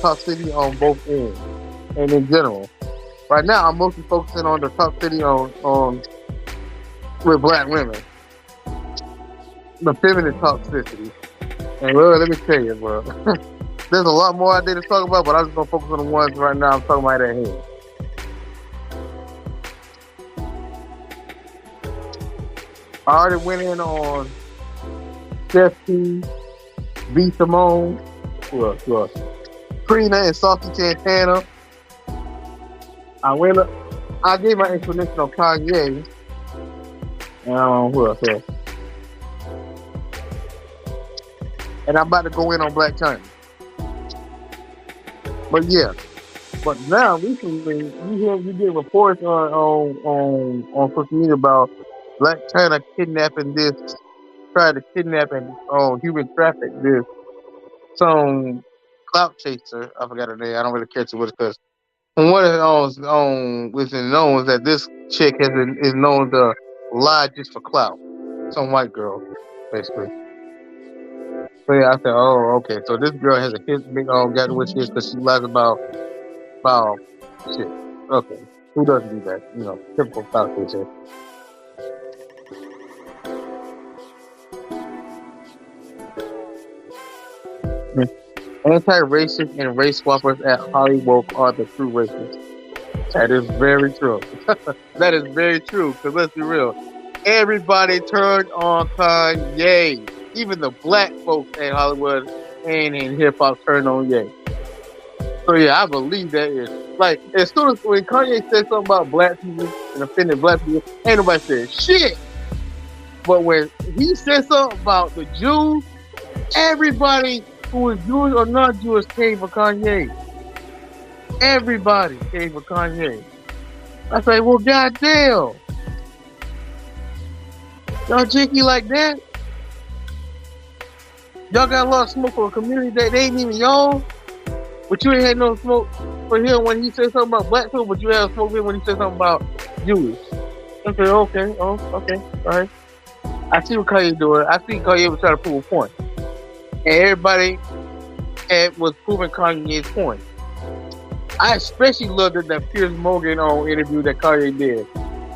Toxicity on both ends and in general. Right now, I'm mostly focusing on the Toxicity on with black women, the feminine toxicity. And well, let me tell you, bro, there's a lot more I did to talk about, but I'm just gonna focus on the ones right now I'm talking about at hand. I already went in on Steph T, B. Simone, Trina and Saucy Santana. I went up. I gave my explanation on Kanye. Who else? Yeah. And I'm about to go in on Black China. But yeah. But now recently, you get reports on social media about Black China kidnapping this, tried to kidnap and human traffic this some clout chaser. I forgot her name. I don't really care too much because from what it was known is that this chick is known to lie just for clout. Some white girl, basically. So yeah, I said, oh, okay. So this girl has a hit big got what she is because she lies about shit. Okay. Who doesn't do that? Typical clout chaser. Anti-racist and race swappers at Hollywood are the true racists. That is very true. That is very true. Because let's be real, everybody turned on Kanye. Even the black folks in Hollywood and in hip hop turned on Ye. So yeah, I believe that is like as soon as when Kanye said something about black people and offended black people, ain't nobody said shit. But when he said something about the Jews, everybody who is Jewish or not Jewish came for Kanye. Everybody came for Kanye. I say, well, goddamn, y'all jinky like that? Y'all got a lot of smoke for a community that they ain't even y'all. But you ain't had no smoke for him when he said something about black people, but you had smoke for him when he said something about Jewish. I said, okay, all right. I see what Kanye doing. I see Kanye was trying to prove a point. And everybody was proving Kanye's point. I especially loved that Piers Morgan interview that Kanye did.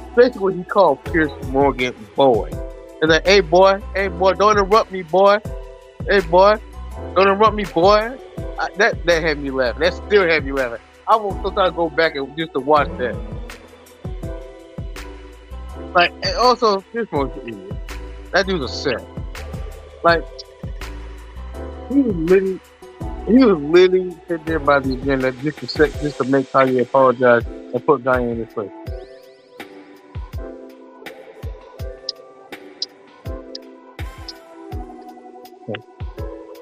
Especially when he called Piers Morgan boy. It's like, hey boy, don't interrupt me, boy. Hey boy, don't interrupt me, boy. That had me laughing. That still had me laughing. I will sometimes go back and just to watch that. Like, and also, Piers Morgan's an idiot. That dude's a set. Like, he was literally sitting there by the agenda just to make Kanye apologize and put Kanye in his place.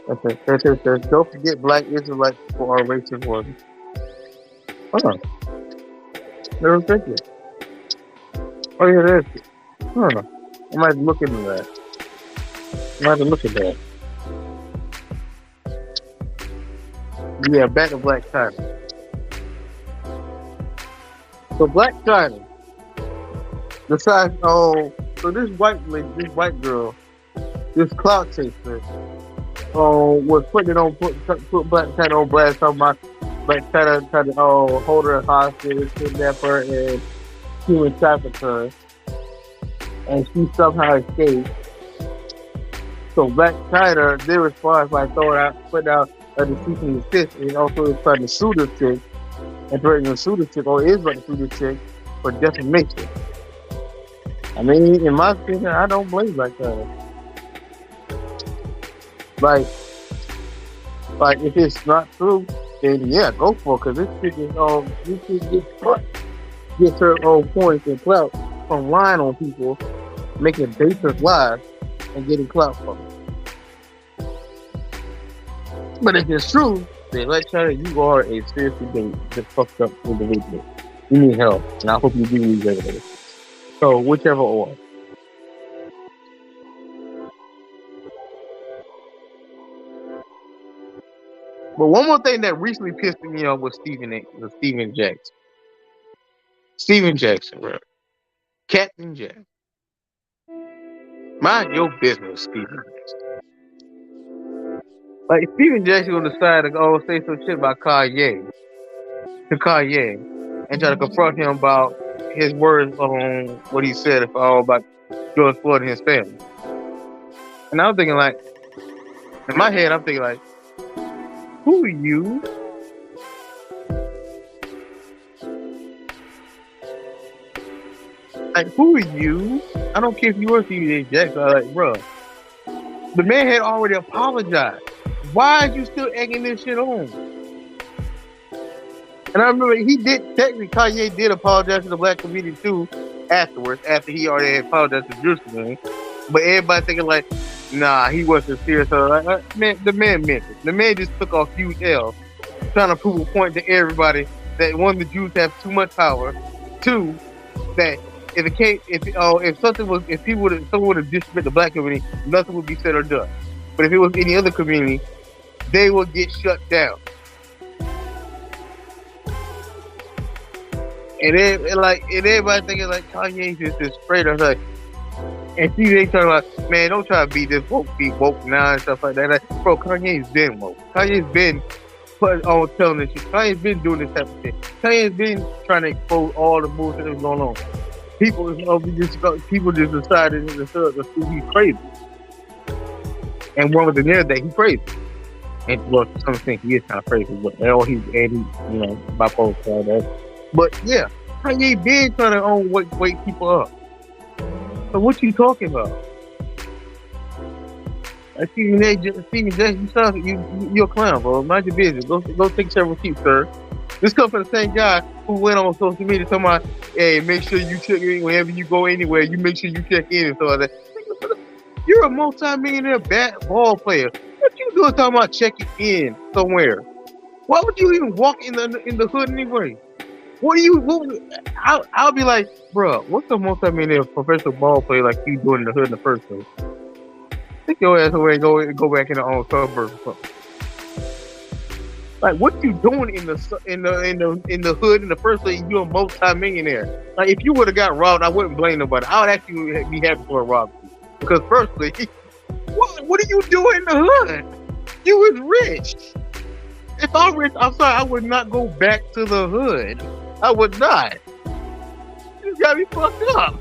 Okay. Don't forget Black Israelites for our racist ones. Hold on. Never think it. Oh yeah, there is. I don't know. I might look into that. Yeah, back to Black China. So Black China decides, so this white girl, this clout chaser, was putting it on, put Black China on blast, talking about Black China tried to hold her hostage, kidnap her, and human traffic her, and she somehow escaped. So Black China, their response by putting out a cease and desist, and also trying to sue this chick, and threatening to sue this chick, or is about to sue this chick for defamation. I mean, in my opinion, I don't blame Black China. Like if it's not true, then yeah, go for it, because this chick gets her own points and clout from lying on people, making baseless lies, and getting clout from it. But if it's true, then Black China, you are a seriously fucked up individual. You need help, and I hope you do need regulators. So whichever or. But one more thing that recently pissed me off was Steven Jackson. Steven Jackson, bro. Captain Jack. Mind your business, Steven Jackson. Like, Steven Jackson will decide to say some shit about Kanye and try to confront him about his words on what he said about George Floyd and his family. And I'm thinking, like, in my head, I'm thinking, like, who are you? Like, who are you? I don't care if you were Steven Jackson. I'm like, bro, the man had already apologized. Why are you still egging this shit on? And I remember Kanye did apologize to the black community too afterwards, after he already had apologized to Juice Man. But everybody thinking like, nah, he wasn't serious. So man, the man meant it. The man just took off huge L, trying to prove a point to everybody that one, the Jews have too much power. Two, that if someone would have disrespected the black community, nothing would be said or done. But if it was any other community, they would get shut down. And everybody thinking like Kanye's just this straight up like, and see they talking about, man, don't try to be woke now and stuff like that. Like, bro, Kanye's been woke. Kanye's been put on telling this shit. Kanye's been doing this type of shit. Kanye's been trying to expose all the bullshit that was going on. People just decided that he's crazy. And one of the narrative that he's crazy. And well, some think he is kind of crazy, but he's bipolar and that. But yeah, Kanye been trying to wake people up. So what you talking about? Stephen J. You're a clown, bro. Mind your business. Go take several seats, sir. This comes from the same guy who went on social media talking about, hey, make sure you check in whenever you go anywhere. You make sure you check in and stuff like that. You're a multi-millionaire ball player. What you doing talking about checking in somewhere? Why would you even walk in the hood anyway? I'll be like, bro, what's a multi-millionaire professional ball player like you doing in the hood in the first place? Take your ass away and go back in the own suburbs. Like, what you doing in the hood in the first place? You're a multi-millionaire. Like, if you would have got robbed, I wouldn't blame nobody. I would actually be happy for a robbery. Because firstly, what are you doing in the hood? You was rich. If I'm rich, I'm sorry, I would not go back to the hood. I would not. You got me fucked up.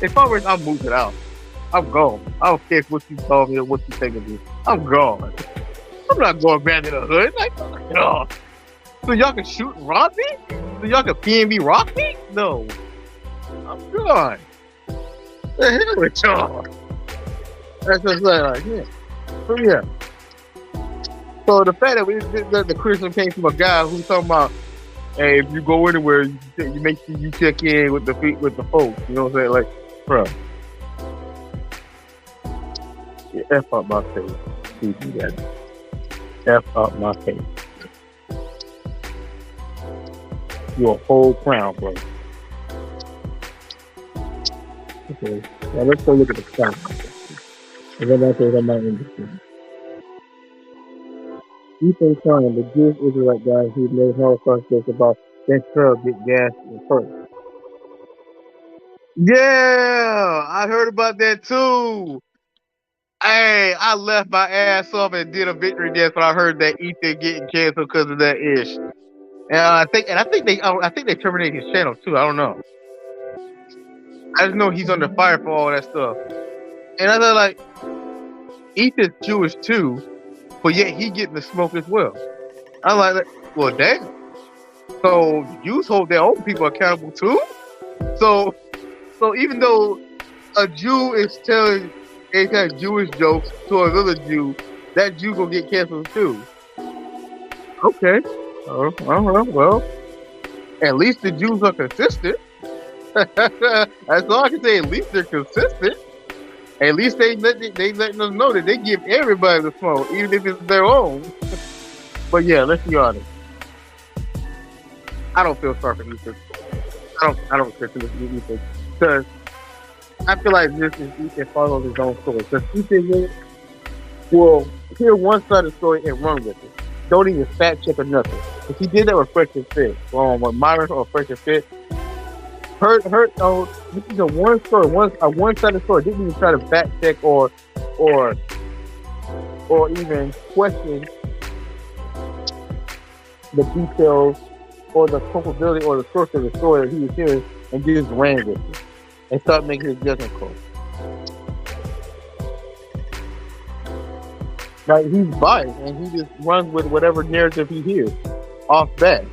If I'm rich, I'm moving out. I'm gone. I don't care what you call me or what you think of me. I'm gone. I'm not going back to the hood. Like, no. So y'all can shoot and rob me? So y'all can PNB rock me? No. I'm gone. The hell with y'all. That's just like, yeah. So yeah. So the fact that the criticism came from a guy who's talking about, hey, if you go anywhere, you make sure you check in with the folks. You know what I'm saying? Like, bro. Yeah, F up my face. Please do that. F up my face. You're a whole crown, bro. Okay. Now let's go look at the crown. And then that's what I'm not interested. Ethan Klein, the Jewish Israelite guy who made Holocaust jokes about that truck get gas in first. Yeah, I heard about that too. Hey, I left my ass off and did a victory dance when I heard that Ethan getting canceled because of that ish. And I think they terminated his channel too. I don't know. I just know he's under fire for all that stuff. And I thought like, Ethan's Jewish too, but yet he getting the smoke as well. I'm like, well, damn. So Jews hold their own people accountable too. So even though a Jew is telling any kind of Jewish jokes to another Jew, that Jew gonna get canceled too. Okay. Well, at least the Jews are consistent. That's all I can say. At least they're consistent. At least they letting us know that they give everybody the smoke, even if it's their own. But yeah, let's be honest. I don't feel sorry for Ethan. I don't care for Ethan because I feel like this is Ethan follows his own story. Because Ethan will hear one side of the story and run with it. Don't even fact check or nothing. If he did that with Fresh and Fit, with Myron or Fresh and Fit, this is a one story, one sided story. Didn't even try to fact check or even question the details or the culpability or the source of the story that he was hearing, and just ran with it and start making his judgment call. Like, he's biased and he just runs with whatever narrative he hears off bat.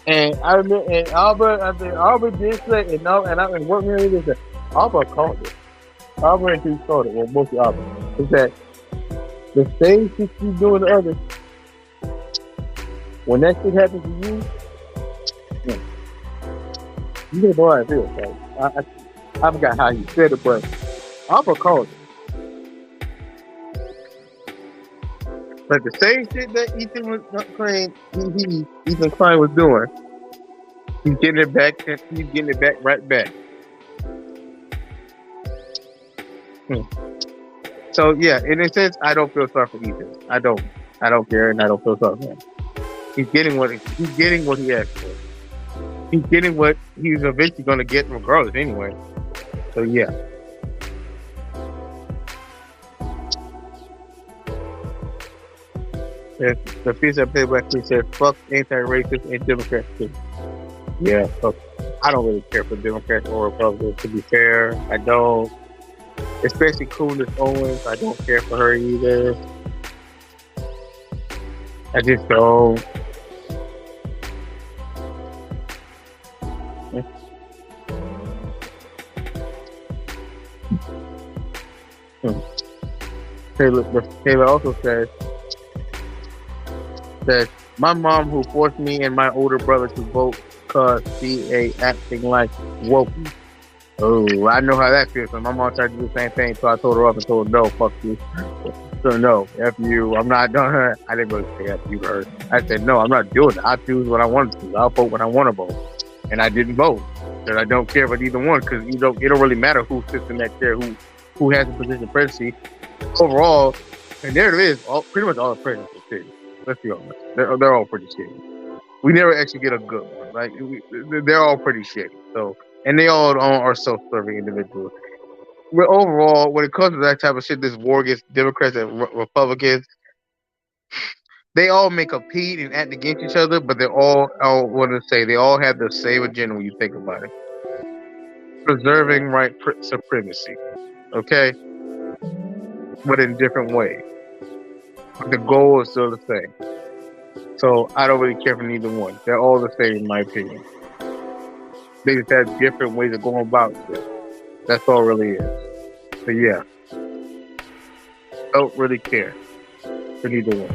And I remember, and Albert did say, and what really is that Albert called it. Albert and he called it, well, mostly Albert, is that the same shit you doing to others, When that shit happens to you, yeah, you didn't know how it feels. Like, I forgot how he said it, but Alpha called it. But the same shit that Ethan was claiming, Ethan Klein was doing, he's getting it back, and he's getting it back right back. So yeah, in a sense, I don't feel sorry for Ethan. I don't care, and I don't feel sorry for him. He's getting what he asked for. He's getting what he's eventually going to get, regardless, anyway. So yeah. The piece I played back said, "Fuck anti-racist and Democrats too." Yeah, so I don't really care for Democrats or Republicans. To be fair, I don't. Especially Coolest Owens, I don't care for her either. I just don't. Taylor also says that my mom, who forced me and my older brother to vote because she acting like woke. Oh, I know how that feels. My mom tried to do the same thing, so I told her up and told her, no, fuck you. So no, F you. I'm not doing it. I didn't really say F you to her. I said, no, I'm not doing it. I choose what I want to. I'll vote when I want to vote. And I didn't vote. Because I don't care about either one, because it don't really matter who sits in that chair, who has the position of presidency. Overall, and there it is, pretty much all the presidents are shitty. Let's be honest. They're all pretty shitty. We never actually get a good one. Like, they're all pretty shitty. So, and they all are self-serving individuals. But overall, when it comes to that type of shit, this war against Democrats and Republicans, they all may compete and act against each other, but they all they all have the same agenda when you think about it. Preserving white supremacy. Okay? But in different ways. The goal is still the same. So I don't really care for neither one. They're all the same in my opinion. They just have different ways of going about it. That's all it really is. So yeah. Don't really care for neither one.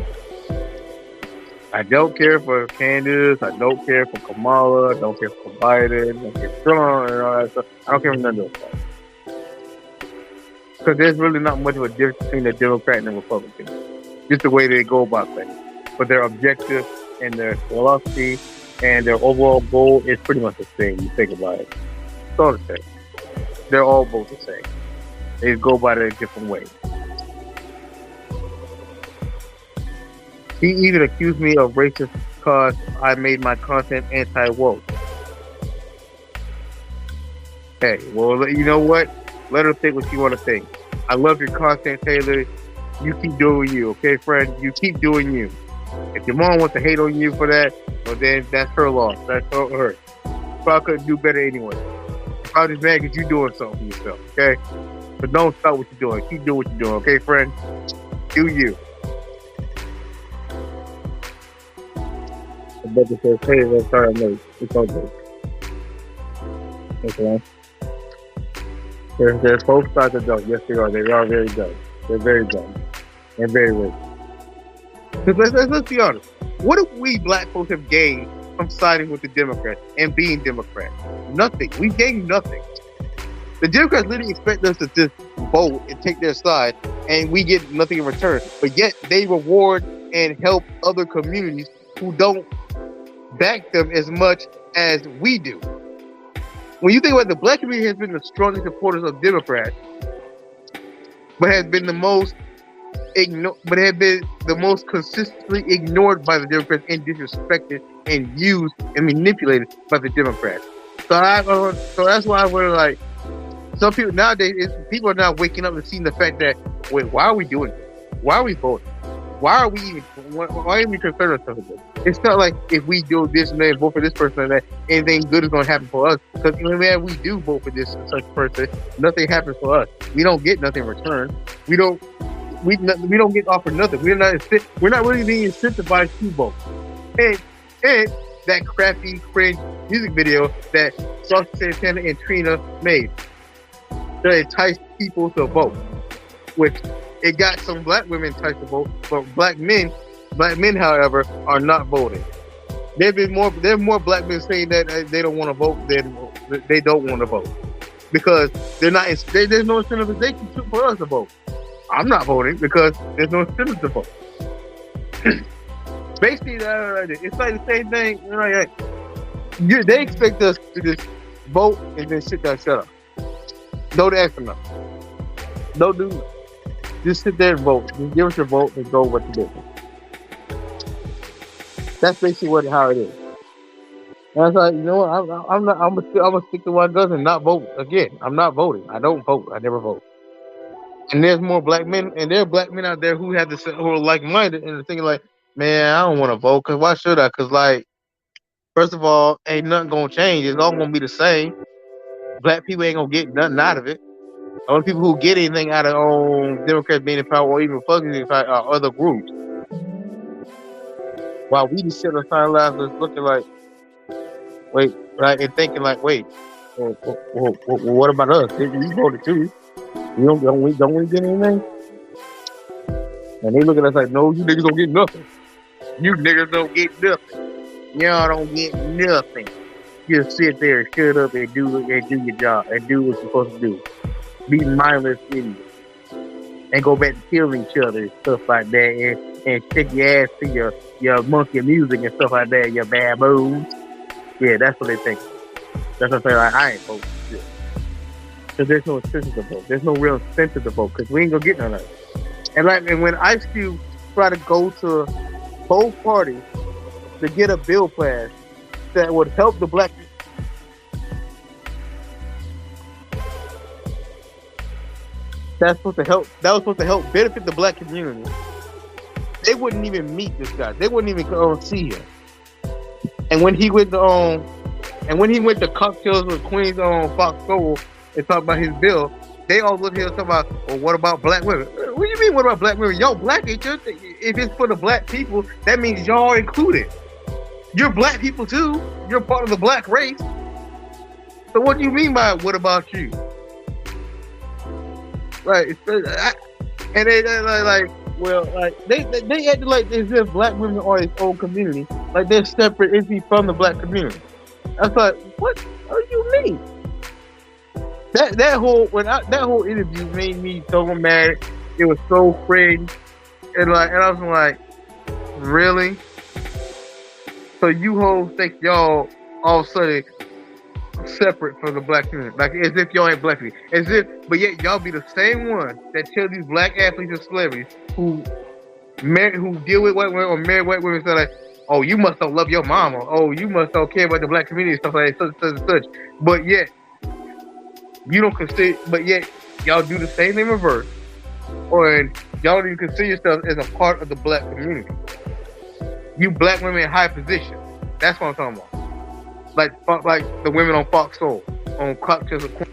I don't care for Candace. I don't care for Kamala. I don't care for Biden. I don't care for Trump and all that stuff. I don't care for none of those stuff. Because there's really not much of a difference between the Democrat and the Republican. Just the way they go about things. But their objective and their philosophy and their overall goal is pretty much the same. You think about it. It's all the same. They're all both the same. They go about it a different way. He even accused me of racist because I made my content anti-woke. Hey, well, you know what? Let her think what you want to think. I love your content, Taylor. You keep doing you, okay, friend? You keep doing you. If your mom wants to hate on you for that, well, then that's her loss. That's her. Probably couldn't do better anyway. Probably just mad because you're doing something for yourself, okay? But don't stop what you're doing. Keep doing what you're doing, okay, friend? Do you. But it says, hey, I'm sorry, I'm late. It's all good. Okay. There's both sides of dumb. Yes, they are. They are very dumb. They're very dumb. And very racist. Let's be honest. What if we black folks have gained from siding with the Democrats and being Democrats? Nothing. We gained nothing. The Democrats literally expect us to just vote and take their side, and we get nothing in return. But yet they reward and help other communities who don't back them as much as we do. When you think about it, the black community has been the strongest supporters of Democrats, but has been the most consistently ignored by the Democrats and disrespected and used and manipulated by the Democrats. So that's why we're like, some people nowadays, people are now waking up and seeing the fact that, wait, why are we doing this? Why are we voting? Why are we concerned with this? It's not like if we do this and then vote for this person and that, anything good is going to happen for us. Because when we do vote for this such person, nothing happens for us. We don't get nothing in return. We don't get offered nothing. We're not really being incentivized to vote. And that crappy, cringe music video that Saucy Santana and Trina made that enticed people to vote, which it got some black women enticed to vote, but black men, however, are not voting. There's more black men saying that they don't want to vote than they don't want to vote because they're not. There's no incentivization for us to vote. I'm not voting because there's no incentive to vote. Basically, it's like the same thing. You know, they expect us to just vote and then sit there and shut up. Don't ask for nothing. Don't do nothing. Just sit there and vote. Just give us your vote and go what you do. That's basically how it is. And I was like, you know what? I'm gonna stick to my guns and not vote again. I'm not voting. I don't vote. I never vote. And there's more black men, and there are black men out there who have this, who are like-minded and thinking like, man, I don't want to vote because why should I? Because like, first of all, ain't nothing gonna change. It's all gonna be the same. Black people ain't gonna get nothing out of it. The only people who get anything out of Democrats being in power or even Republicans in power are other groups. While we just sit on the sidelines looking like, wait, right, and thinking like, wait, well, what about us? We voted too. Don't we get anything? And they look at us like, no, you niggas don't get nothing. You niggas don't get nothing. Y'all don't get nothing. Just sit there, shut up, and do your job, and do what you're supposed to do. Be mindless idiots, and go back to killing each other and stuff like that, and shake your ass to your monkey music and stuff like that. Your baboons. Yeah, that's what they think. That's what they say. Like, I ain't voting. Because there's no incentive to vote. There's no real incentive to vote because we ain't gonna get none of it. And when Ice Cube tried to go to both parties to get a bill passed that would help the black people. That was supposed to help benefit the black community. They wouldn't even meet this guy. They wouldn't even go see him. And when he went to Cocktails with Queens on Fox Soul and talked about his bill, they all looked at him and talking about, well, what about black women? What do you mean, what about black women? Y'all black ain't you? If it's for the black people, that means y'all are included. You're black people too. You're part of the black race. So what do you mean by what about you? Right. And they like, well, like they act like as if black women are its own community, like they're separate entity from the black community. I was like, what do you mean? That whole interview made me so mad. It was so cringe, and I was like, really? So you hoes think y'all all of a sudden separate from the black community, like as if y'all ain't black people, but yet y'all be the same ones that tell these black athletes and celebrities who deal with white women or marry white women, so like, oh, you must don't love your mama, oh, you must don't care about the black community, stuff like that, such and such. But yet you don't consider, but yet y'all do the same in reverse, or y'all don't even consider yourself as a part of the black community. You black women in high position. That's what I'm talking about. Like the women on Fox Soul, on Cocktails of Queen.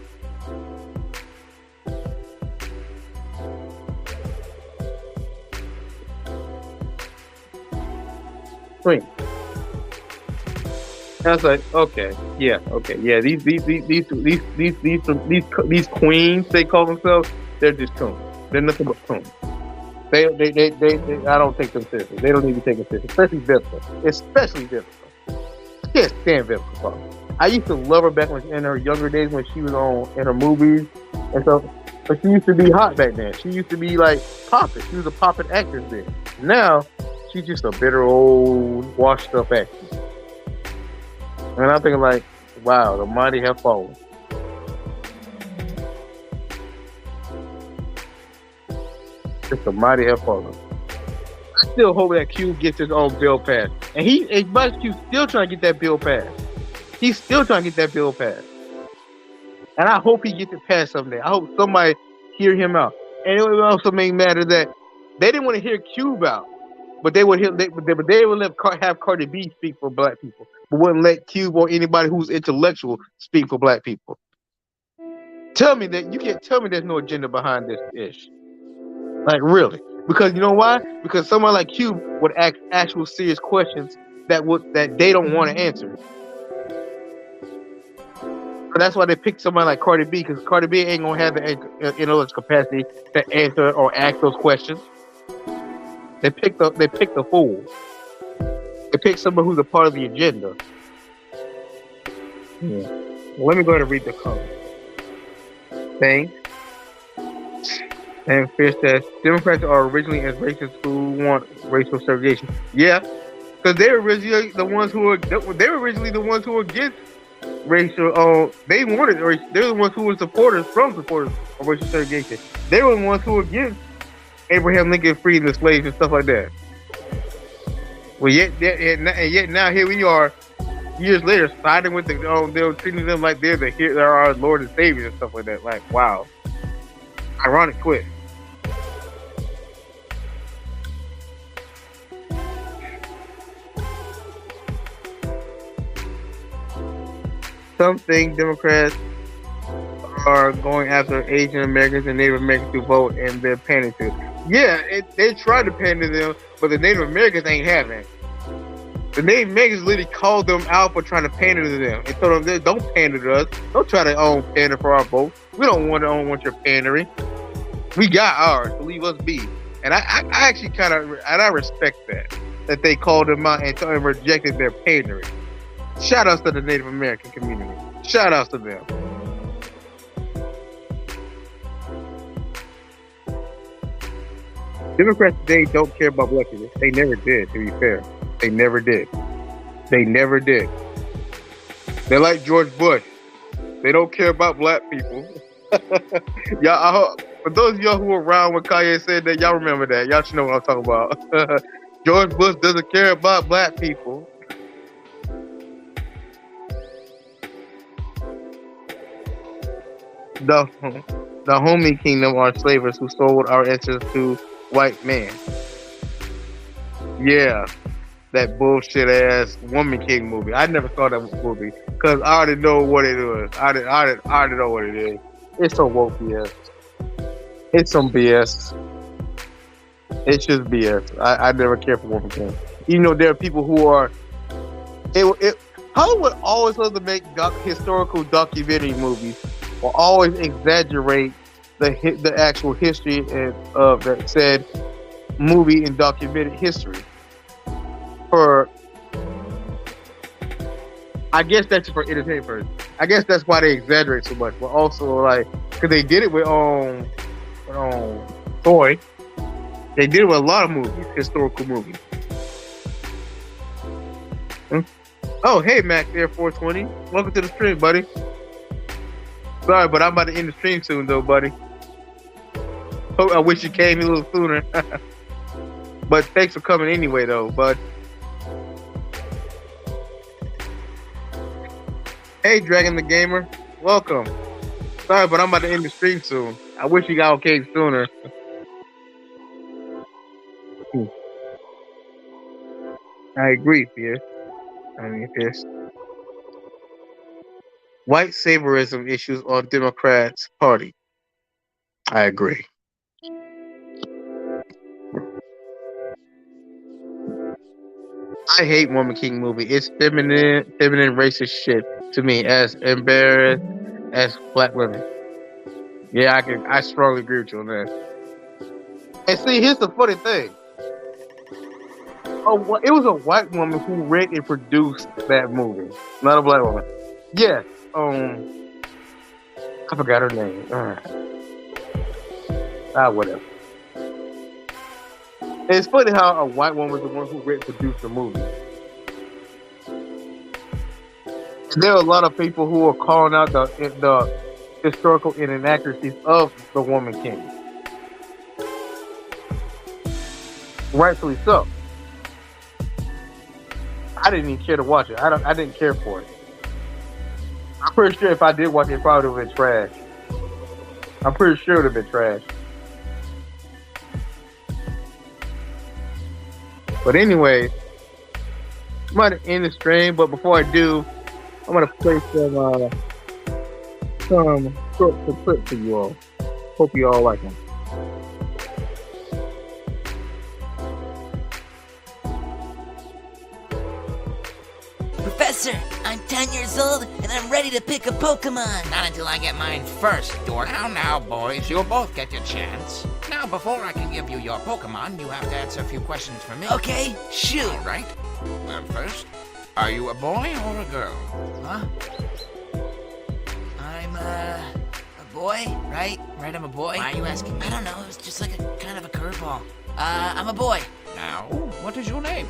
And I was like, okay, yeah. These queens they call themselves, they're just coons. They're nothing but coons. They I don't take them seriously. They don't even take them seriously, especially Vivica. I can't stand Vivica. I used to love her back in her younger days when she was in her movies and stuff. But she used to be hot back then. She used to be like popping. She was a popping actress then. Now she's just a bitter old washed up actress. And I'm thinking like, wow, the mighty have fallen. Just the mighty have fallen. I still hope that Cube gets his own bill passed. And Cube's still trying to get that bill passed. He's still trying to get that bill passed. And I hope he gets it passed someday. I hope somebody hear him out. And it would also make matter that they didn't want to hear Cube out, but they would have Cardi B speak for black people, but wouldn't let Cube or anybody who's intellectual speak for black people. Tell me that you can't tell me there's no agenda behind this ish. Like really. Because you know why? Because someone like Cube would ask actual serious questions that they don't want to answer. So that's why they picked somebody like Cardi B, because Cardi B ain't gonna have the capacity to answer or ask those questions. They picked the fool. They pick someone who's a part of the agenda. Yeah. Well, let me go ahead and read the comment. Thanks. And Fish says Democrats are originally as racists who want racial segregation. Yeah, because they were originally the ones who were against racial. They wanted. They're the ones who were supporters of racial segregation. They were the ones who were against Abraham Lincoln freeing the slaves and stuff like that. Well, yet now here we are, years later, siding with the. They're treating them like they're our Lord and Savior and stuff like that. Like, wow, ironic twist. Some think Democrats are going after Asian Americans and Native Americans to vote, and they're pandering to. Yeah, they tried to pander them, but the Native Americans ain't having it. The Native Americans literally called them out for trying to pander to them and told them, "Don't pander to us. Don't try to pander for our vote. We don't want your pandering. We got ours. So leave us be." And I actually I respect that they called them out and rejected their pandering. Shout outs to the Native American community. Shout outs to them. Democrats today don't care about black people. They never did, to be fair. They never did. They're like George Bush. They don't care about black people. Y'all, for those of y'all who were around when Kanye said that, y'all remember that. Y'all should know what I'm talking about. George Bush doesn't care about black people. The homie kingdom are slavers who sold our ancestors to white man. Yeah, that bullshit ass Woman King movie. I never saw that movie because I already know what it is. I already know what it is. It's some woke BS. It's some BS. It's just BS. I never cared for Woman King. Even though there are people who are. Hollywood always loves to make historical documentary movies. Will always exaggerate the actual history of that said movie and documented history. I guess that's for entertainment purposes. I guess that's why they exaggerate so much. But also, like, because they did it with Toy. They did it with a lot of movies, historical movies. Oh, hey, Max Air 420. Welcome to the stream, buddy. Sorry, but I'm about to end the stream soon, though, buddy. I wish you came a little sooner. But thanks for coming anyway, though, bud. Hey, Dragon the Gamer. Welcome. Sorry, but I'm about to end the stream soon. I wish you all came sooner. I agree, Pierce. White saviorism issues on Democrats' party. I agree. I hate Woman King movie. It's feminine racist shit to me, as embarrassed as black women. Yeah, I strongly agree with you on that. And see, here's the funny thing. Oh, it was a white woman who wrote and produced that movie, not a black woman. Yes. I forgot her name. Whatever. It's funny how a white woman was the one who wrote and produced the movie. And there are a lot of people who are calling out the historical inaccuracies of the Woman King. Rightfully so. I didn't even care to watch it. I didn't care for it. I'm pretty sure if I did watch it, it probably would have been trash. I'm pretty sure it would have been trash. But anyway, I'm going to end the stream. But before I do, I'm going to play some clips for you all. Hope you all like them. Professor, I'm 10 years old and I'm ready to pick a Pokemon. Not until I get mine first, Dork. Now, boys, you'll both get your chance. Now, before I can give you your Pokemon, you have to answer a few questions for me. Okay, shoot. All right. Well, first, are you a boy or a girl? Huh? I'm a boy, right? Right, I'm a boy. Why are you asking me? I don't know. It was just like a kind of a curveball. I'm a boy. Now, what is your name?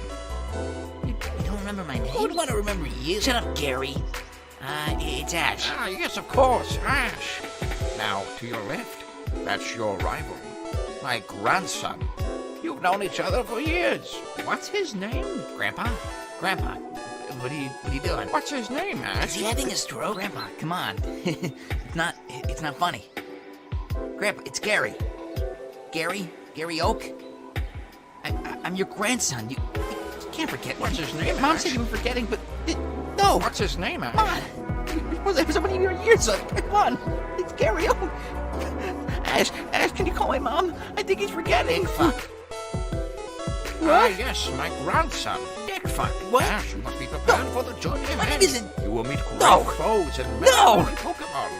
You don't remember my name? Who would want to remember you? Shut up, Gary. It's Ash. Ah, yes, of course, Ash. Now, to your left, that's your rival, my grandson. You've known each other for years. What's his name? Grandpa, what are you doing? What's his name, Ash? Is he having a stroke? Grandpa, come on. It's not funny. Grandpa, it's Gary. Gary Oak. I'm your grandson. You can't forget me. What's his name, Mom Ash? said you were forgetting, but no. What's his name, Ash? Come on. It was so many years ago. Come on. It's Gary Oak. Ash, can you call my mom? I think he's forgetting. Fuck. Ah, yes, my grandson, Dickfuck. What? Ash, you must be prepared for the journey ahead. What isn't? You will meet great No. foes and No. many Pokemon.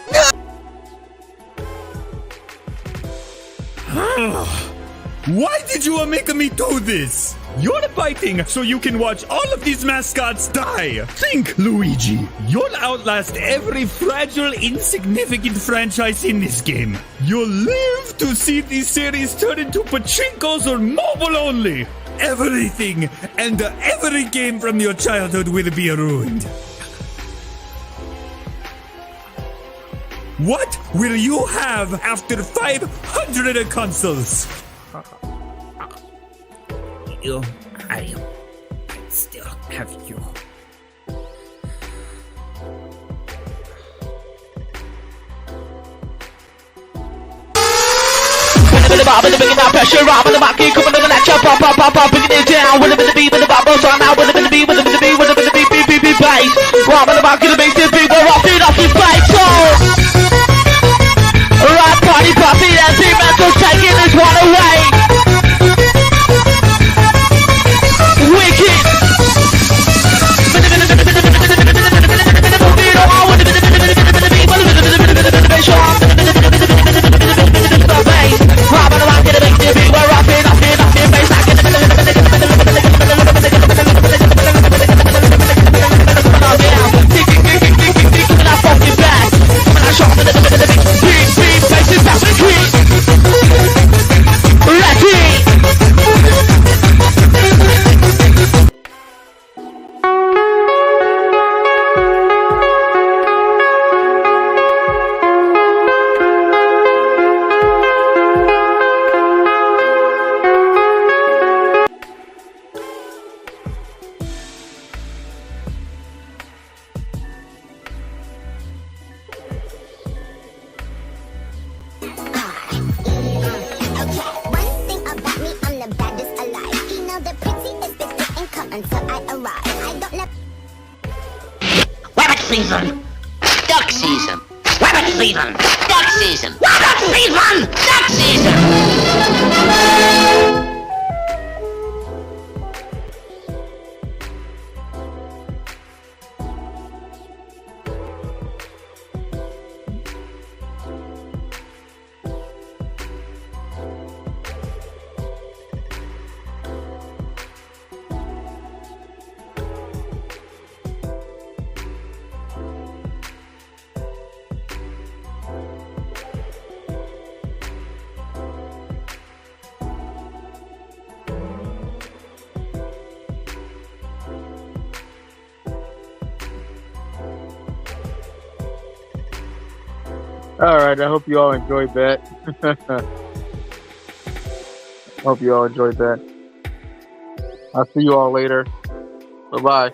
Why did you make me do this? You're fighting so you can watch all of these mascots die. Think, Luigi. You'll outlast every fragile, insignificant franchise in this game. You'll live to see these series turn into pachinkos or mobile only. Everything and every game from your childhood will be ruined. What will you have after 500 consoles? I still have you. With the bob and the big enough pressure, rob and the market, coming to the lecture, pop, bringing it down. With a bit of beat, with the bubbles on now, with a bit of beat, with a bit of beat, with a bit of beat, bass. Rob and the market, the bass, the beat, we're off his face. So, right party, that team mental taking this one away. Wicked. season. Duck season. Rabbit season. Duck season. Rabbit season. Duck season. All right, I hope you all enjoyed that. Hope you all enjoyed that. I'll see you all later. Bye-bye.